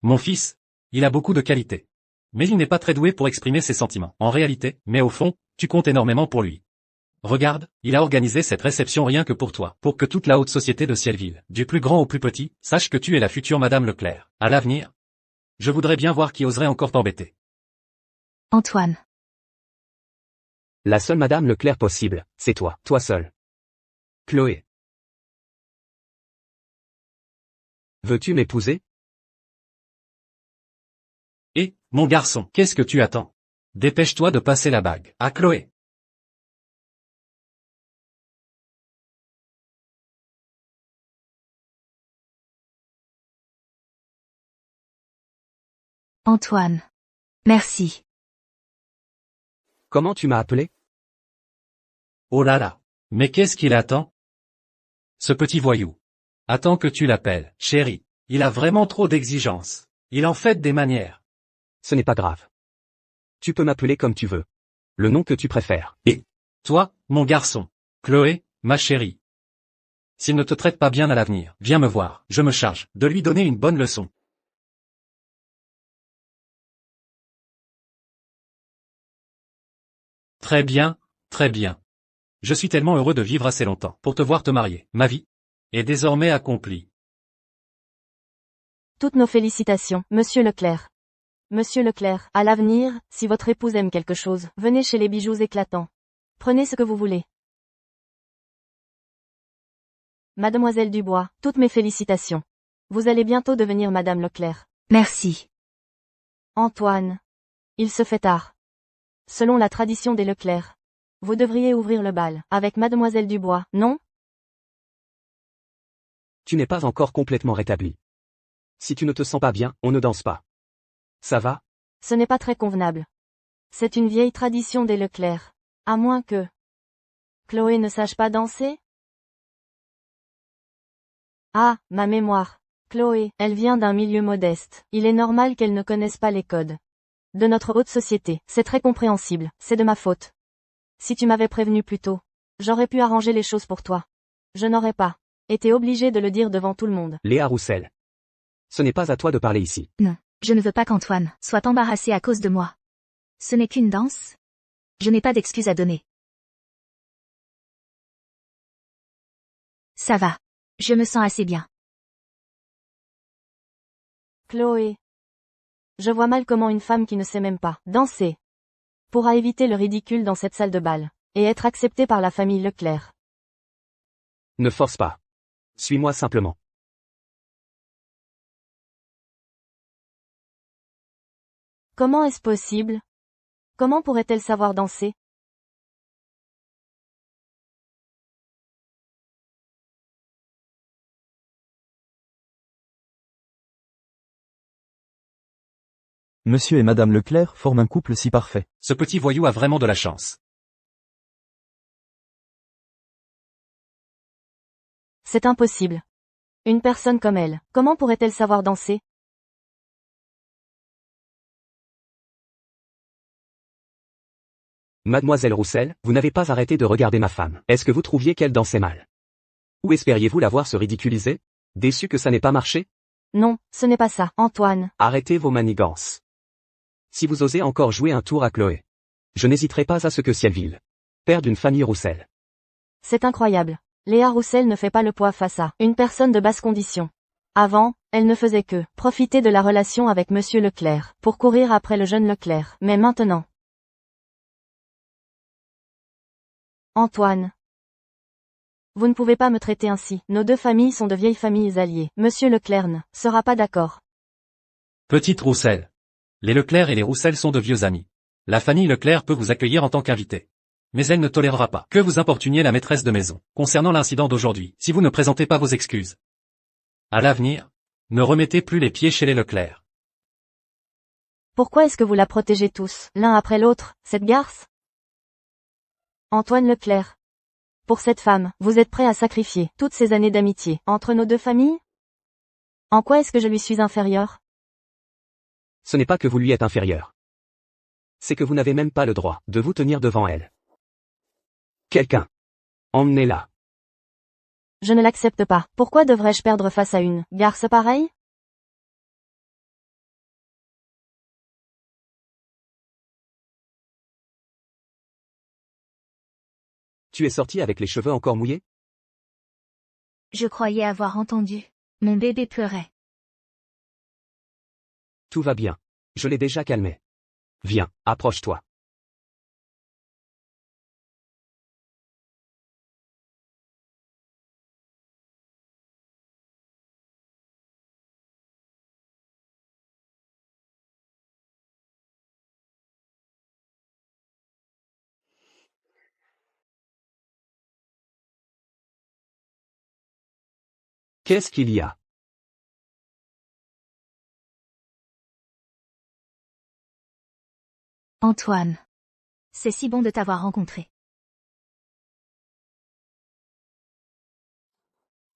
Mon fils, Il a beaucoup de qualités. Mais il n'est pas très doué pour exprimer ses sentiments. En réalité, mais au fond, tu comptes énormément pour lui. Regarde, il a organisé cette réception rien que pour toi, pour que toute la haute société de Cielville, du plus grand au plus petit, sache que tu es la future Madame Leclerc. À l'avenir, je voudrais bien voir qui oserait encore t'embêter. Antoine. La seule Madame Leclerc possible, c'est toi, toi seul. Chloé. Veux-tu m'épouser? Et, mon garçon, qu'est-ce que tu attends? Dépêche-toi de passer la bague à Chloé. Antoine. Merci. Comment tu m'as appelé? Oh là là. Mais qu'est-ce qu'il attend? Ce petit voyou. Attends que tu l'appelles, chérie. Il a vraiment trop d'exigences. Il en fait des manières. Ce n'est pas grave. Tu peux m'appeler comme tu veux. Le nom que tu préfères. Et toi, mon garçon. Chloé, ma chérie. S'il ne te traite pas bien à l'avenir, viens me voir. Je me charge de lui donner une bonne leçon. Très bien, très bien. Je suis tellement heureux de vivre assez longtemps pour te voir te marier. Ma vie est désormais accomplie. Toutes nos félicitations, Monsieur Leclerc. Monsieur Leclerc, à l'avenir, si votre épouse aime quelque chose, venez chez les bijoux éclatants. Prenez ce que vous voulez. Mademoiselle Dubois, toutes mes félicitations. Vous allez bientôt devenir Madame Leclerc. Merci. Antoine. Il se fait tard. Selon la tradition des Leclerc, vous devriez ouvrir le bal, avec Mademoiselle Dubois, non? Tu n'es pas encore complètement rétabli. Si tu ne te sens pas bien, on ne danse pas. Ça va? Ce n'est pas très convenable. C'est une vieille tradition des Leclerc. À moins que Chloé ne sache pas danser? Ah, ma mémoire. Chloé, elle vient d'un milieu modeste. Il est normal qu'elle ne connaisse pas les codes de notre haute société. C'est très compréhensible, c'est de ma faute. Si tu m'avais prévenu plus tôt, j'aurais pu arranger les choses pour toi. Je n'aurais pas été obligée de le dire devant tout le monde. Léa Roussel. Ce n'est pas à toi de parler ici. Non, je ne veux pas qu'Antoine soit embarrassé à cause de moi. Ce n'est qu'une danse. Je n'ai pas d'excuses à donner. Ça va. Je me sens assez bien. Chloé. Je vois mal comment une femme qui ne sait même pas danser pourra éviter le ridicule dans cette salle de bal, et être acceptée par la famille Leclerc. Ne force pas. Suis-moi simplement. Comment est-ce possible? Comment pourrait-elle savoir danser? Monsieur et Madame Leclerc forment un couple si parfait. Ce petit voyou a vraiment de la chance. C'est impossible. Une personne comme elle, comment pourrait-elle savoir danser? Mademoiselle Roussel, vous n'avez pas arrêté de regarder ma femme. Est-ce que vous trouviez qu'elle dansait mal? Ou espériez-vous la voir se ridiculiser? Déçu que ça n'ait pas marché? Non, ce n'est pas ça, Antoine. Arrêtez vos manigances. Si vous osez encore jouer un tour à Chloé, je n'hésiterai pas à ce que Cielville perde une famille Roussel. C'est incroyable. Léa Roussel ne fait pas le poids face à une personne de basse condition. Avant, elle ne faisait que profiter de la relation avec Monsieur Leclerc pour courir après le jeune Leclerc. Mais maintenant, Antoine, vous ne pouvez pas me traiter ainsi. Nos deux familles sont de vieilles familles alliées. Monsieur Leclerc ne sera pas d'accord. Petite Roussel. Les Leclerc et les Roussel sont de vieux amis. La famille Leclerc peut vous accueillir en tant qu'invité. Mais elle ne tolérera pas que vous importuniez la maîtresse de maison. Concernant l'incident d'aujourd'hui, si vous ne présentez pas vos excuses, à l'avenir, ne remettez plus les pieds chez les Leclerc. Pourquoi est-ce que vous la protégez tous, l'un après l'autre, cette garce? Antoine Leclerc. Pour cette femme, vous êtes prêt à sacrifier toutes ces années d'amitié entre nos deux familles? En quoi est-ce que je lui suis inférieur? Ce n'est pas que vous lui êtes inférieur. C'est que vous n'avez même pas le droit de vous tenir devant elle. Quelqu'un. Emmenez-la. Je ne l'accepte pas. Pourquoi devrais-je perdre face à une garce pareille? Tu es sortie avec les cheveux encore mouillés? Je croyais avoir entendu. Mon bébé pleurait. Tout va bien. Je l'ai déjà calmé. Viens, approche-toi. Qu'est-ce qu'il y a? Antoine. C'est si bon de t'avoir rencontré.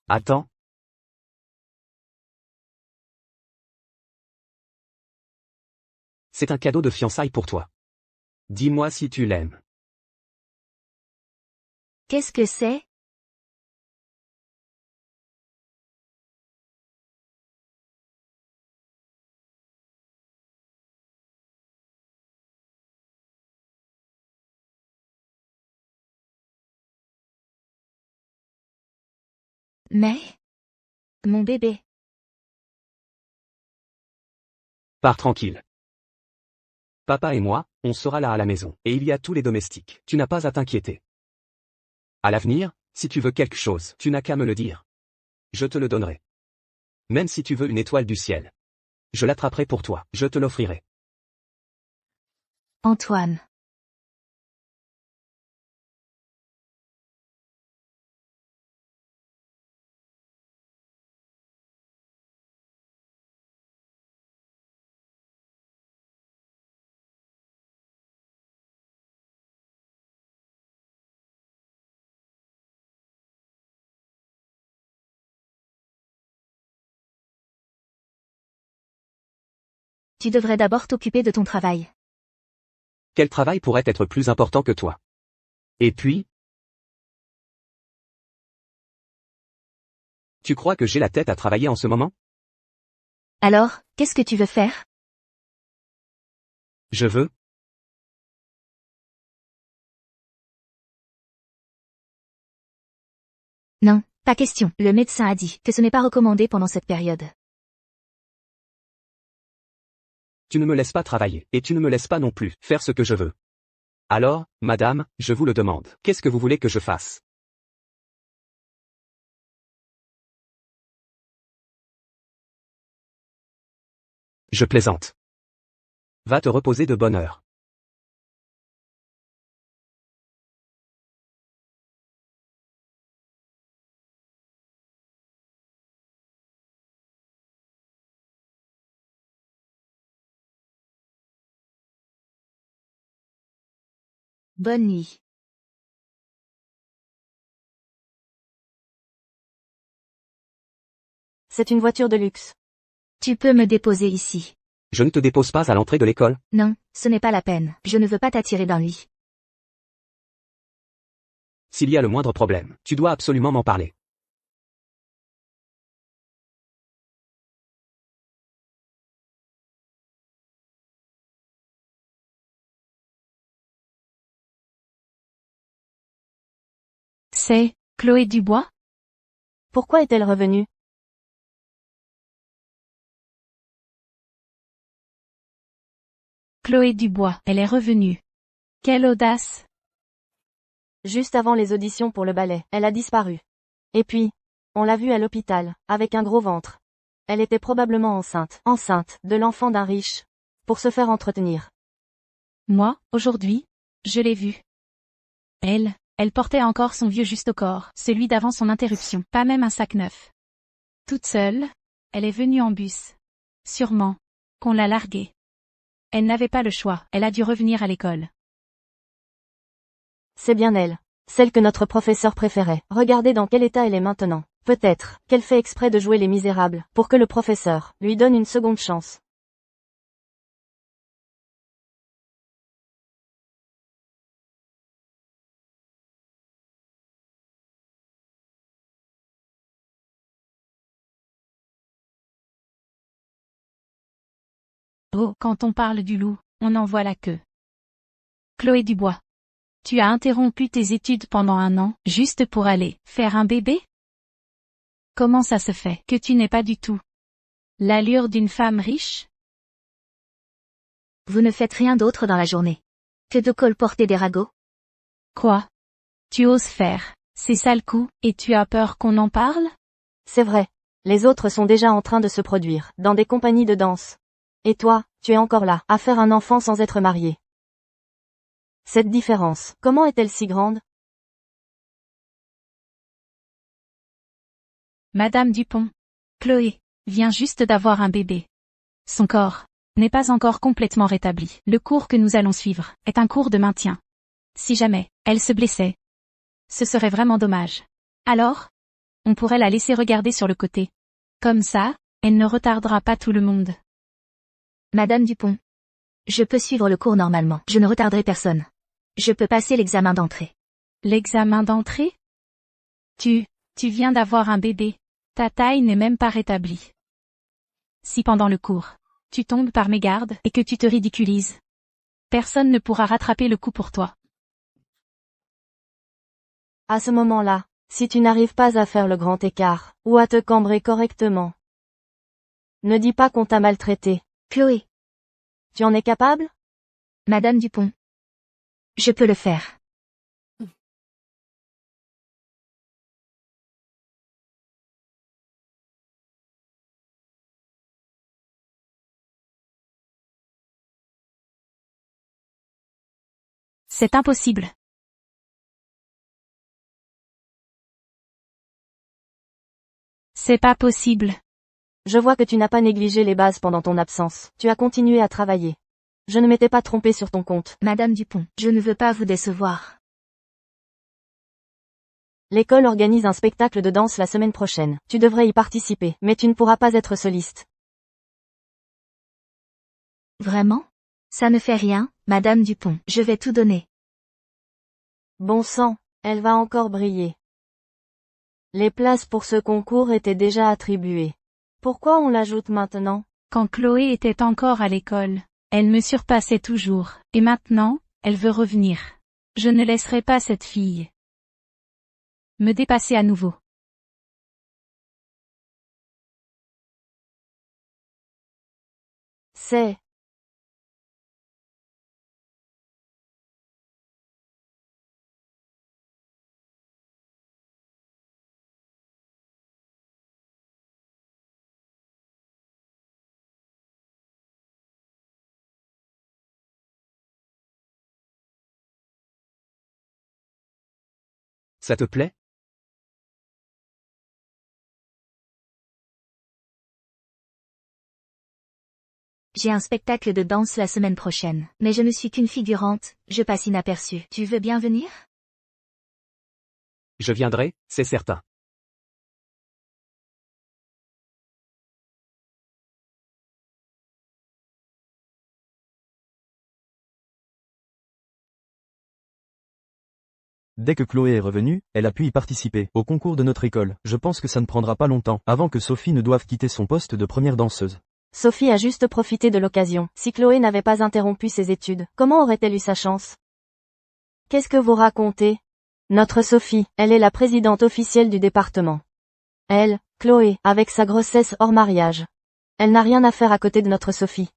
Attends. C'est un cadeau de fiançailles pour toi. Dis-moi si tu l'aimes. Qu'est-ce que c'est? Mais? Mon bébé. Pars tranquille. Papa et moi, on sera là à la maison, et il y a tous les domestiques. Tu n'as pas à t'inquiéter. À l'avenir, si tu veux quelque chose, tu n'as qu'à me le dire. Je te le donnerai. Même si tu veux une étoile du ciel. Je l'attraperai pour toi, je te l'offrirai. Antoine. Tu devrais d'abord t'occuper de ton travail. Quel travail pourrait être plus important que toi? Et puis? Tu crois que j'ai la tête à travailler en ce moment? Alors, qu'est-ce que tu veux faire? Je veux. Non, pas question. Le médecin a dit que ce n'est pas recommandé pendant cette période. Tu ne me laisses pas travailler, et tu ne me laisses pas non plus faire ce que je veux. Alors, madame, je vous le demande, qu'est-ce que vous voulez que je fasse? Je plaisante. Va te reposer de bonne heure. Bonne nuit. C'est une voiture de luxe. Tu peux me déposer ici. Je ne te dépose pas à l'entrée de l'école. Non, ce n'est pas la peine. Je ne veux pas t'attirer dans lui. S'il y a le moindre problème, tu dois absolument m'en parler. C'est Chloé Dubois? Pourquoi est-elle revenue? Chloé Dubois, elle est revenue. Quelle audace! Juste avant les auditions pour le ballet, elle a disparu. Et puis, on l'a vue à l'hôpital, avec un gros ventre. Elle était probablement enceinte de l'enfant d'un riche, pour se faire entretenir. Moi, aujourd'hui, je l'ai vue. Elle portait encore son vieux juste au corps, celui d'avant son interruption, pas même un sac neuf. Toute seule, elle est venue en bus. Sûrement, qu'on l'a larguée. Elle n'avait pas le choix, elle a dû revenir à l'école. C'est bien elle. Celle que notre professeur préférait. Regardez dans quel état elle est maintenant. Peut-être qu'elle fait exprès de jouer les misérables, pour que le professeur lui donne une seconde chance. Oh, quand on parle du loup, on en voit la queue. Chloé Dubois. Tu as interrompu tes études pendant 1 an, juste pour aller faire un bébé? Comment ça se fait que tu n'aies pas du tout l'allure d'une femme riche? Vous ne faites rien d'autre dans la journée que de colporter des ragots? Quoi? Tu oses faire ces sales coups, et tu as peur qu'on en parle? C'est vrai. Les autres sont déjà en train de se produire, dans des compagnies de danse. Et toi, tu es encore là, à faire un enfant sans être marié. Cette différence, comment est-elle si grande? Madame Dupont. Chloé vient juste d'avoir un bébé. Son corps n'est pas encore complètement rétabli. Le cours que nous allons suivre est un cours de maintien. Si jamais elle se blessait, ce serait vraiment dommage. Alors, on pourrait la laisser regarder sur le côté. Comme ça, elle ne retardera pas tout le monde. Madame Dupont. Je peux suivre le cours normalement. Je ne retarderai personne. Je peux passer l'examen d'entrée. L'examen d'entrée? Tu viens d'avoir un bébé. Ta taille n'est même pas rétablie. Si pendant le cours, tu tombes par mégarde et que tu te ridiculises, personne ne pourra rattraper le coup pour toi. À ce moment-là, si tu n'arrives pas à faire le grand écart, ou à te cambrer correctement, ne dis pas qu'on t'a maltraité. Chloé. Tu en es capable? Madame Dupont. Je peux le faire. C'est impossible. C'est pas possible. Je vois que tu n'as pas négligé les bases pendant ton absence. Tu as continué à travailler. Je ne m'étais pas trompé sur ton compte. Madame Dupont, je ne veux pas vous décevoir. L'école organise un spectacle de danse la semaine prochaine. Tu devrais y participer, mais tu ne pourras pas être soliste. Vraiment? Ça ne fait rien, Madame Dupont. Je vais tout donner. Bon sang, elle va encore briller. Les places pour ce concours étaient déjà attribuées. Pourquoi on l'ajoute maintenant? Quand Chloé était encore à l'école, elle me surpassait toujours, et maintenant, elle veut revenir. Je ne laisserai pas cette fille me dépasser à nouveau. C'est... Ça te plaît? J'ai un spectacle de danse la semaine prochaine, mais je ne suis qu'une figurante, je passe inaperçue. Tu veux bien venir? Je viendrai, c'est certain. Dès que Chloé est revenue, elle a pu y participer, au concours de notre école. Je pense que ça ne prendra pas longtemps, avant que Sophie ne doive quitter son poste de première danseuse. Sophie a juste profité de l'occasion. Si Chloé n'avait pas interrompu ses études, comment aurait-elle eu sa chance? Qu'est-ce que vous racontez? Notre Sophie, elle est la présidente officielle du département. Elle, Chloé, avec sa grossesse hors mariage. Elle n'a rien à faire à côté de notre Sophie.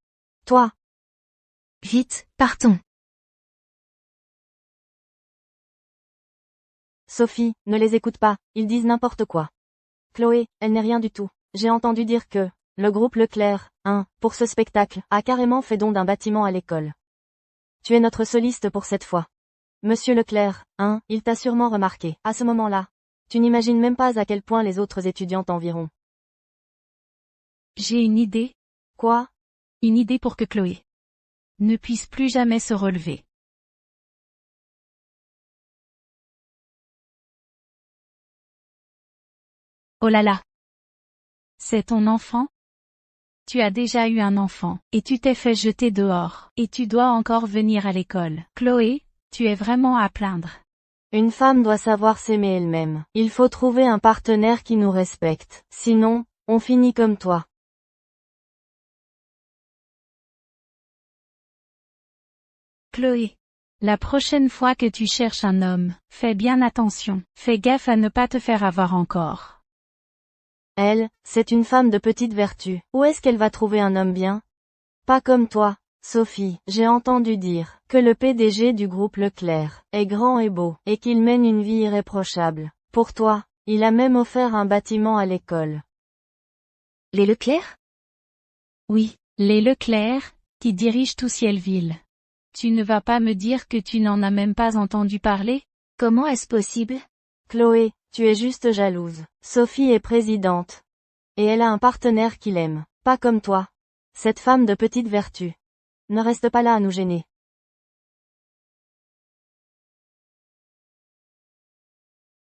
Toi. Vite, partons. Sophie, ne les écoute pas, ils disent n'importe quoi. Chloé, elle n'est rien du tout. J'ai entendu dire que le groupe Leclerc, pour ce spectacle, a carrément fait don d'un bâtiment à l'école. Tu es notre soliste pour cette fois. Monsieur Leclerc, il t'a sûrement remarqué. À ce moment-là, tu n'imagines même pas à quel point les autres étudiants t'environt. J'ai une idée. Quoi? Une idée pour que Chloé ne puisse plus jamais se relever. Oh là là. C'est ton enfant? Tu as déjà eu un enfant, et tu t'es fait jeter dehors, et tu dois encore venir à l'école. Chloé, tu es vraiment à plaindre. Une femme doit savoir s'aimer elle-même. Il faut trouver un partenaire qui nous respecte. Sinon, on finit comme toi. Chloé, La prochaine fois que tu cherches un homme, fais bien attention. Fais gaffe à ne pas te faire avoir encore. Elle, c'est une femme de petite vertu. Où est-ce qu'elle va trouver un homme bien? Pas comme toi, Sophie. J'ai entendu dire que le PDG du groupe Leclerc est grand et beau, et qu'il mène une vie irréprochable. Pour toi, il a même offert un bâtiment à l'école. Les Leclerc? Oui, les Leclerc, qui dirigent tout Cielville. Tu ne vas pas me dire que tu n'en as même pas entendu parler? Comment est-ce possible? Chloé, tu es juste jalouse. Sophie est présidente. Et elle a un partenaire qui l'aime. Pas comme toi. Cette femme de petite vertu. Ne reste pas là à nous gêner.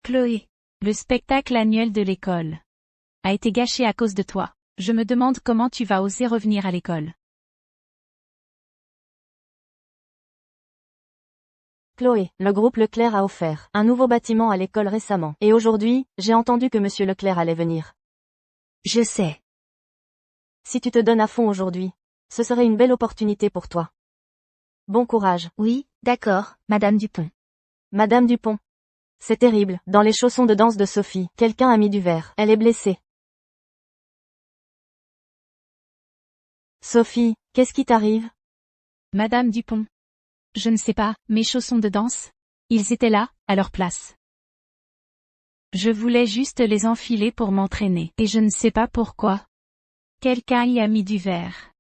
Chloé, le spectacle annuel de l'école a été gâché à cause de toi. Je me demande comment tu vas oser revenir à l'école. Chloé, le groupe Leclerc a offert un nouveau bâtiment à l'école récemment. Et aujourd'hui, j'ai entendu que monsieur Leclerc allait venir. Je sais. Si tu te donnes à fond aujourd'hui, ce serait une belle opportunité pour toi. Bon courage. Oui, d'accord, Madame Dupont. Madame Dupont. C'est terrible, dans les chaussons de danse de Sophie, quelqu'un a mis du verre. Elle est blessée. Sophie, qu'est-ce qui t'arrive? Madame Dupont. Je ne sais pas, mes chaussons de danse? Ils étaient là, à leur place. Je voulais juste les enfiler pour m'entraîner, et je ne sais pas pourquoi. Quelqu'un y a mis du verre.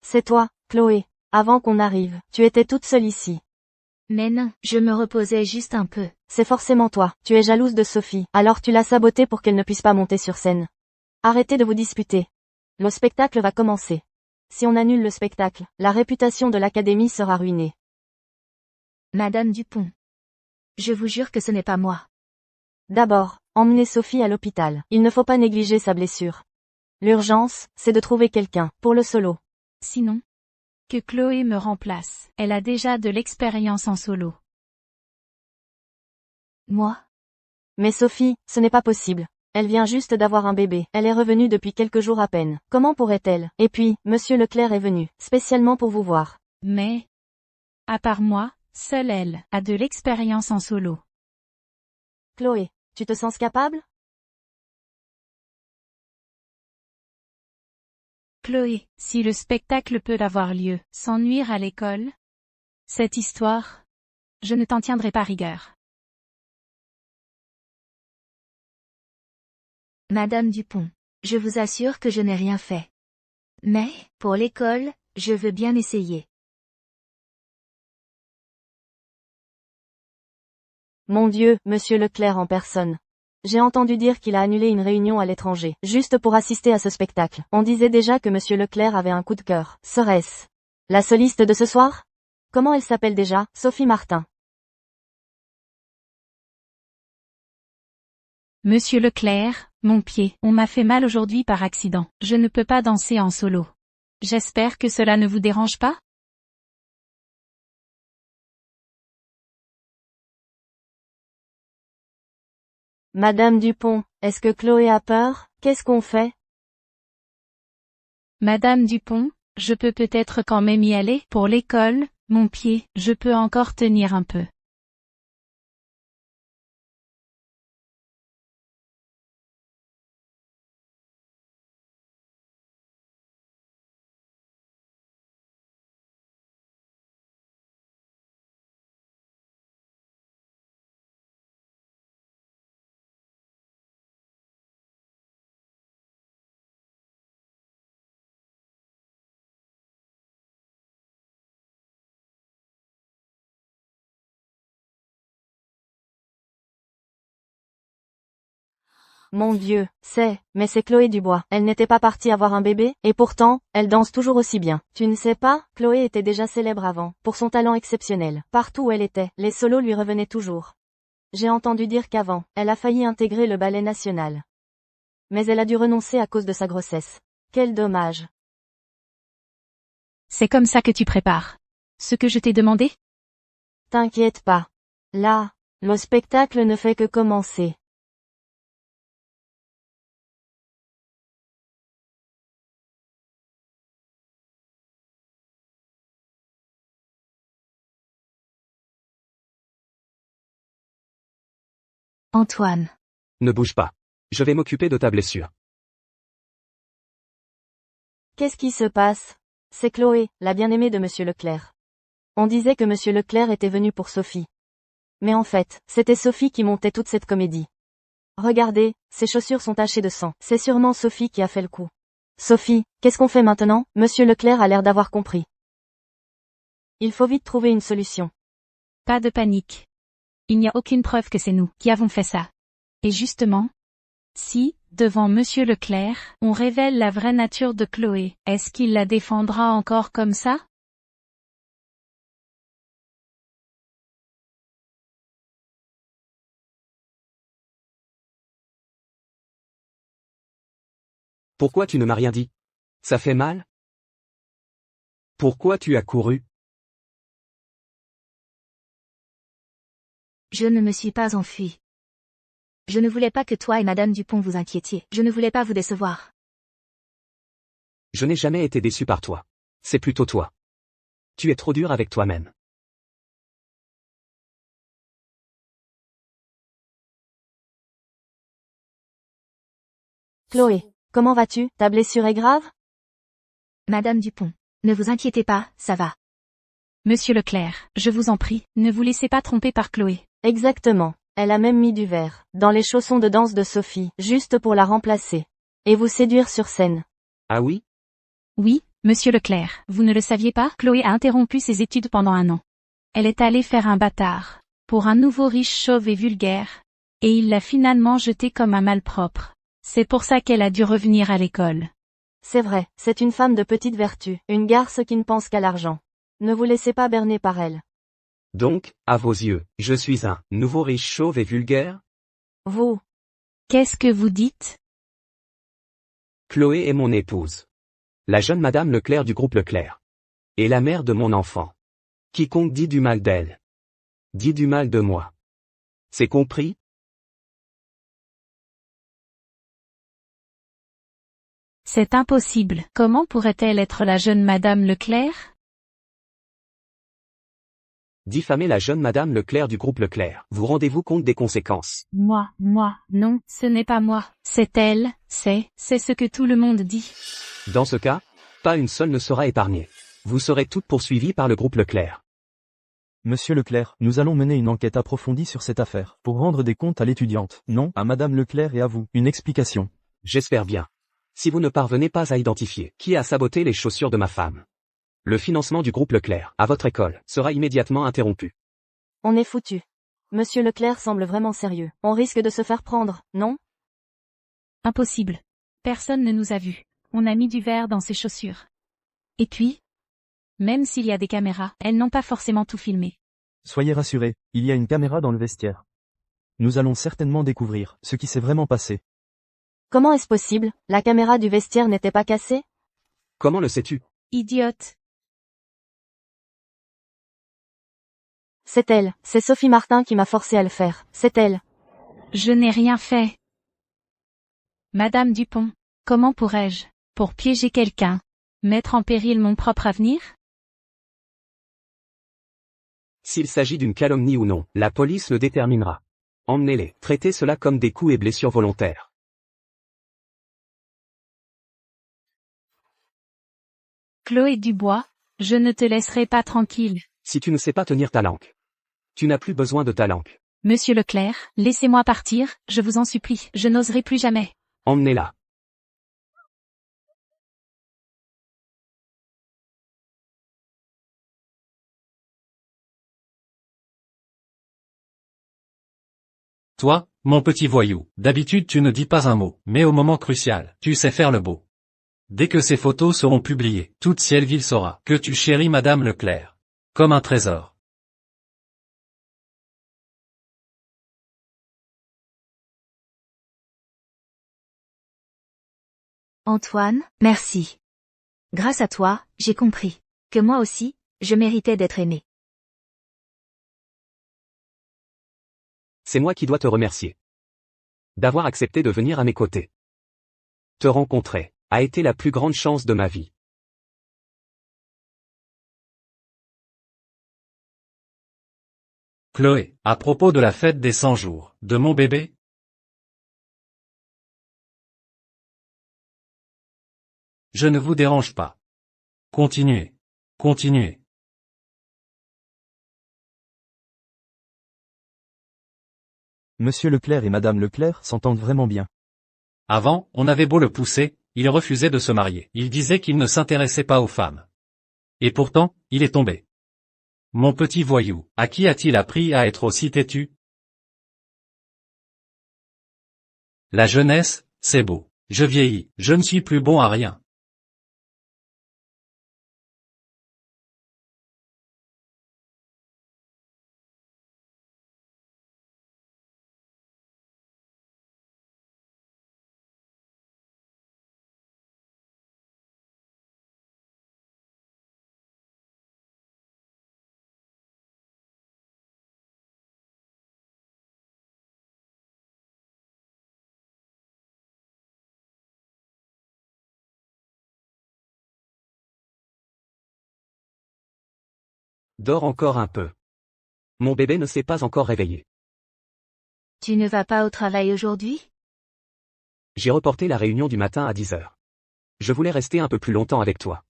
C'est toi, Chloé. Avant qu'on arrive, tu étais toute seule ici. Mais non, je me reposais juste un peu. C'est forcément toi, tu es jalouse de Sophie, alors tu l'as sabotée pour qu'elle ne puisse pas monter sur scène. Arrêtez de vous disputer. Le spectacle va commencer. Si on annule le spectacle, la réputation de l'académie sera ruinée. Madame Dupont. Je vous jure que ce n'est pas moi. D'abord, emmenez Sophie à l'hôpital. Il ne faut pas négliger sa blessure. L'urgence, c'est de trouver quelqu'un, pour le solo. Sinon, que Chloé me remplace. Elle a déjà de l'expérience en solo. Moi? Mais Sophie, ce n'est pas possible. Elle vient juste d'avoir un bébé. Elle est revenue depuis quelques jours à peine. Comment pourrait-elle? Et puis, monsieur Leclerc est venu, spécialement pour vous voir. Mais, à part moi, seule elle a de l'expérience en solo. Chloé, tu te sens capable? Chloé, si le spectacle peut avoir lieu sans nuire à l'école, cette histoire, je ne t'en tiendrai pas rigueur. Madame Dupont. Je vous assure que je n'ai rien fait. Mais, pour l'école, je veux bien essayer. Mon Dieu, monsieur Leclerc en personne. J'ai entendu dire qu'il a annulé une réunion à l'étranger, juste pour assister à ce spectacle. On disait déjà que monsieur Leclerc avait un coup de cœur. Serait-ce la soliste de ce soir? Comment elle s'appelle déjà? Sophie Martin. Monsieur Leclerc, mon pied, on m'a fait mal aujourd'hui par accident. Je ne peux pas danser en solo. J'espère que cela ne vous dérange pas? Madame Dupont, est-ce que Chloé a peur? Qu'est-ce qu'on fait? Madame Dupont, je peux peut-être quand même y aller. Pour l'école, mon pied, je peux encore tenir un peu. Mon Dieu, mais c'est Chloé Dubois. Elle n'était pas partie avoir un bébé, et pourtant, elle danse toujours aussi bien. Tu ne sais pas, Chloé était déjà célèbre avant, pour son talent exceptionnel. Partout où elle était, les solos lui revenaient toujours. J'ai entendu dire qu'avant, elle a failli intégrer le ballet national. Mais elle a dû renoncer à cause de sa grossesse. Quel dommage. C'est comme ça que tu prépares ce que je t'ai demandé? T'inquiète pas. Là, le spectacle ne fait que commencer. Antoine. Ne bouge pas. Je vais m'occuper de ta blessure. Qu'est-ce qui se passe? C'est Chloé, la bien-aimée de Monsieur Leclerc. On disait que Monsieur Leclerc était venu pour Sophie. Mais en fait, c'était Sophie qui montait toute cette comédie. Regardez, ses chaussures sont tachées de sang. C'est sûrement Sophie qui a fait le coup. Sophie, qu'est-ce qu'on fait maintenant? Monsieur Leclerc a l'air d'avoir compris. Il faut vite trouver une solution. Pas de panique. Il n'y a aucune preuve que c'est nous qui avons fait ça. Et justement, si, devant Monsieur Leclerc, on révèle la vraie nature de Chloé, est-ce qu'il la défendra encore comme ça? Pourquoi tu ne m'as rien dit? Ça fait mal? Pourquoi tu as couru? Je ne me suis pas enfuie. Je ne voulais pas que toi et Madame Dupont vous inquiétiez. Je ne voulais pas vous décevoir. Je n'ai jamais été déçu par toi. C'est plutôt toi. Tu es trop dur avec toi-même. Chloé, comment vas-tu? Ta blessure est grave? Madame Dupont. Ne vous inquiétez pas, ça va. Monsieur Leclerc, je vous en prie, ne vous laissez pas tromper par Chloé. Exactement. Elle a même mis du verre dans les chaussons de danse de Sophie, juste pour la remplacer. Et vous séduire sur scène. Ah oui? Oui, Monsieur Leclerc, vous ne le saviez pas? Chloé a interrompu ses études pendant 1 an. Elle est allée faire un bâtard, pour un nouveau riche chauve et vulgaire, et il l'a finalement jeté comme un malpropre. C'est pour ça qu'elle a dû revenir à l'école. C'est vrai, c'est une femme de petite vertu, une garce qui ne pense qu'à l'argent. Ne vous laissez pas berner par elle. Donc, à vos yeux, je suis un nouveau riche chauve et vulgaire? Vous. Qu'est-ce que vous dites? Chloé est mon épouse. La jeune Madame Leclerc du groupe Leclerc. Et la mère de mon enfant. Quiconque dit du mal d'elle. Dit du mal de moi. C'est compris? C'est impossible. Comment pourrait-elle être la jeune Madame Leclerc? Diffamer la jeune Madame Leclerc du groupe Leclerc. Vous rendez-vous compte des conséquences? Moi, non, ce n'est pas moi. C'est elle, c'est ce que tout le monde dit. Dans ce cas, pas une seule ne sera épargnée. Vous serez toutes poursuivies par le groupe Leclerc. Monsieur Leclerc, nous allons mener une enquête approfondie sur cette affaire, pour rendre des comptes à l'étudiante. Non, à Madame Leclerc et à vous. Une explication. J'espère bien. Si vous ne parvenez pas à identifier qui a saboté les chaussures de ma femme, le financement du groupe Leclerc à votre école sera immédiatement interrompu. On est foutu. Monsieur Leclerc semble vraiment sérieux. On risque de se faire prendre, non? Impossible. Personne ne nous a vus. On a mis du verre dans ses chaussures. Et puis, même s'il y a des caméras, elles n'ont pas forcément tout filmé. Soyez rassurés, il y a une caméra dans le vestiaire. Nous allons certainement découvrir ce qui s'est vraiment passé. Comment est-ce possible? La caméra du vestiaire n'était pas cassée? Comment le sais-tu? Idiote. C'est elle, c'est Sophie Martin qui m'a forcé à le faire, c'est elle. Je n'ai rien fait. Madame Dupont, comment pourrais-je, pour piéger quelqu'un, mettre en péril mon propre avenir? S'il s'agit d'une calomnie ou non, la police le déterminera. Emmenez-les, traitez cela comme des coups et blessures volontaires. Chloé Dubois, je ne te laisserai pas tranquille. Si tu ne sais pas tenir ta langue, tu n'as plus besoin de ta langue. Monsieur Leclerc, laissez-moi partir, je vous en supplie, je n'oserai plus jamais. Emmenez-la. Toi, mon petit voyou, d'habitude tu ne dis pas un mot, mais au moment crucial, tu sais faire le beau. Dès que ces photos seront publiées, toute Cielville saura que tu chéris Madame Leclerc. Comme un trésor. Antoine, merci. Grâce à toi, j'ai compris que moi aussi, je méritais d'être aimé. C'est moi qui dois te remercier. D'avoir accepté de venir à mes côtés. Te rencontrer a été la plus grande chance de ma vie. Chloé, à propos de la fête des 100 jours, de mon bébé? Je ne vous dérange pas. Continuez. Continuez. Monsieur Leclerc et Madame Leclerc s'entendent vraiment bien. Avant, on avait beau le pousser, il refusait de se marier. Il disait qu'il ne s'intéressait pas aux femmes. Et pourtant, il est tombé. Mon petit voyou, à qui a-t-il appris à être aussi têtu? La jeunesse, c'est beau. Je vieillis, je ne suis plus bon à rien. Dors encore un peu. Mon bébé ne s'est pas encore réveillé. Tu ne vas pas au travail aujourd'hui? J'ai reporté la réunion du matin à 10 heures. Je voulais rester un peu plus longtemps avec toi.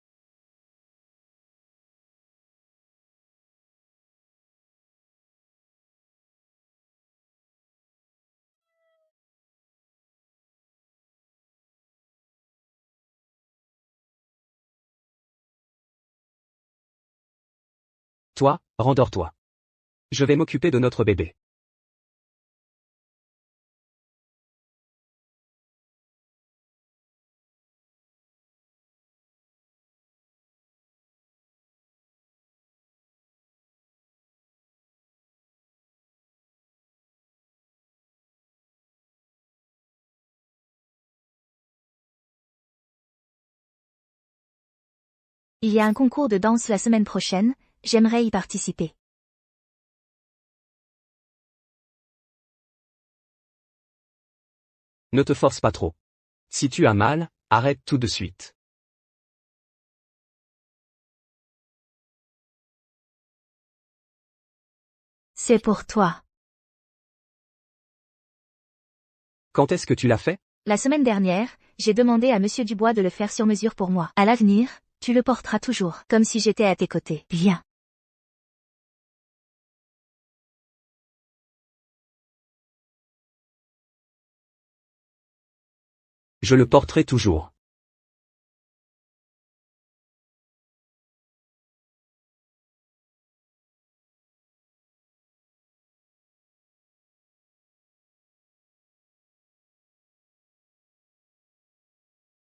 Toi, rendors-toi. Je vais m'occuper de notre bébé. Il y a un concours de danse la semaine prochaine, j'aimerais y participer. Ne te force pas trop. Si tu as mal, arrête tout de suite. C'est pour toi. Quand est-ce que tu l'as fait? La semaine dernière, j'ai demandé à Monsieur Dubois de le faire sur mesure pour moi. À l'avenir, tu le porteras toujours, comme si j'étais à tes côtés. Bien. Je le porterai toujours.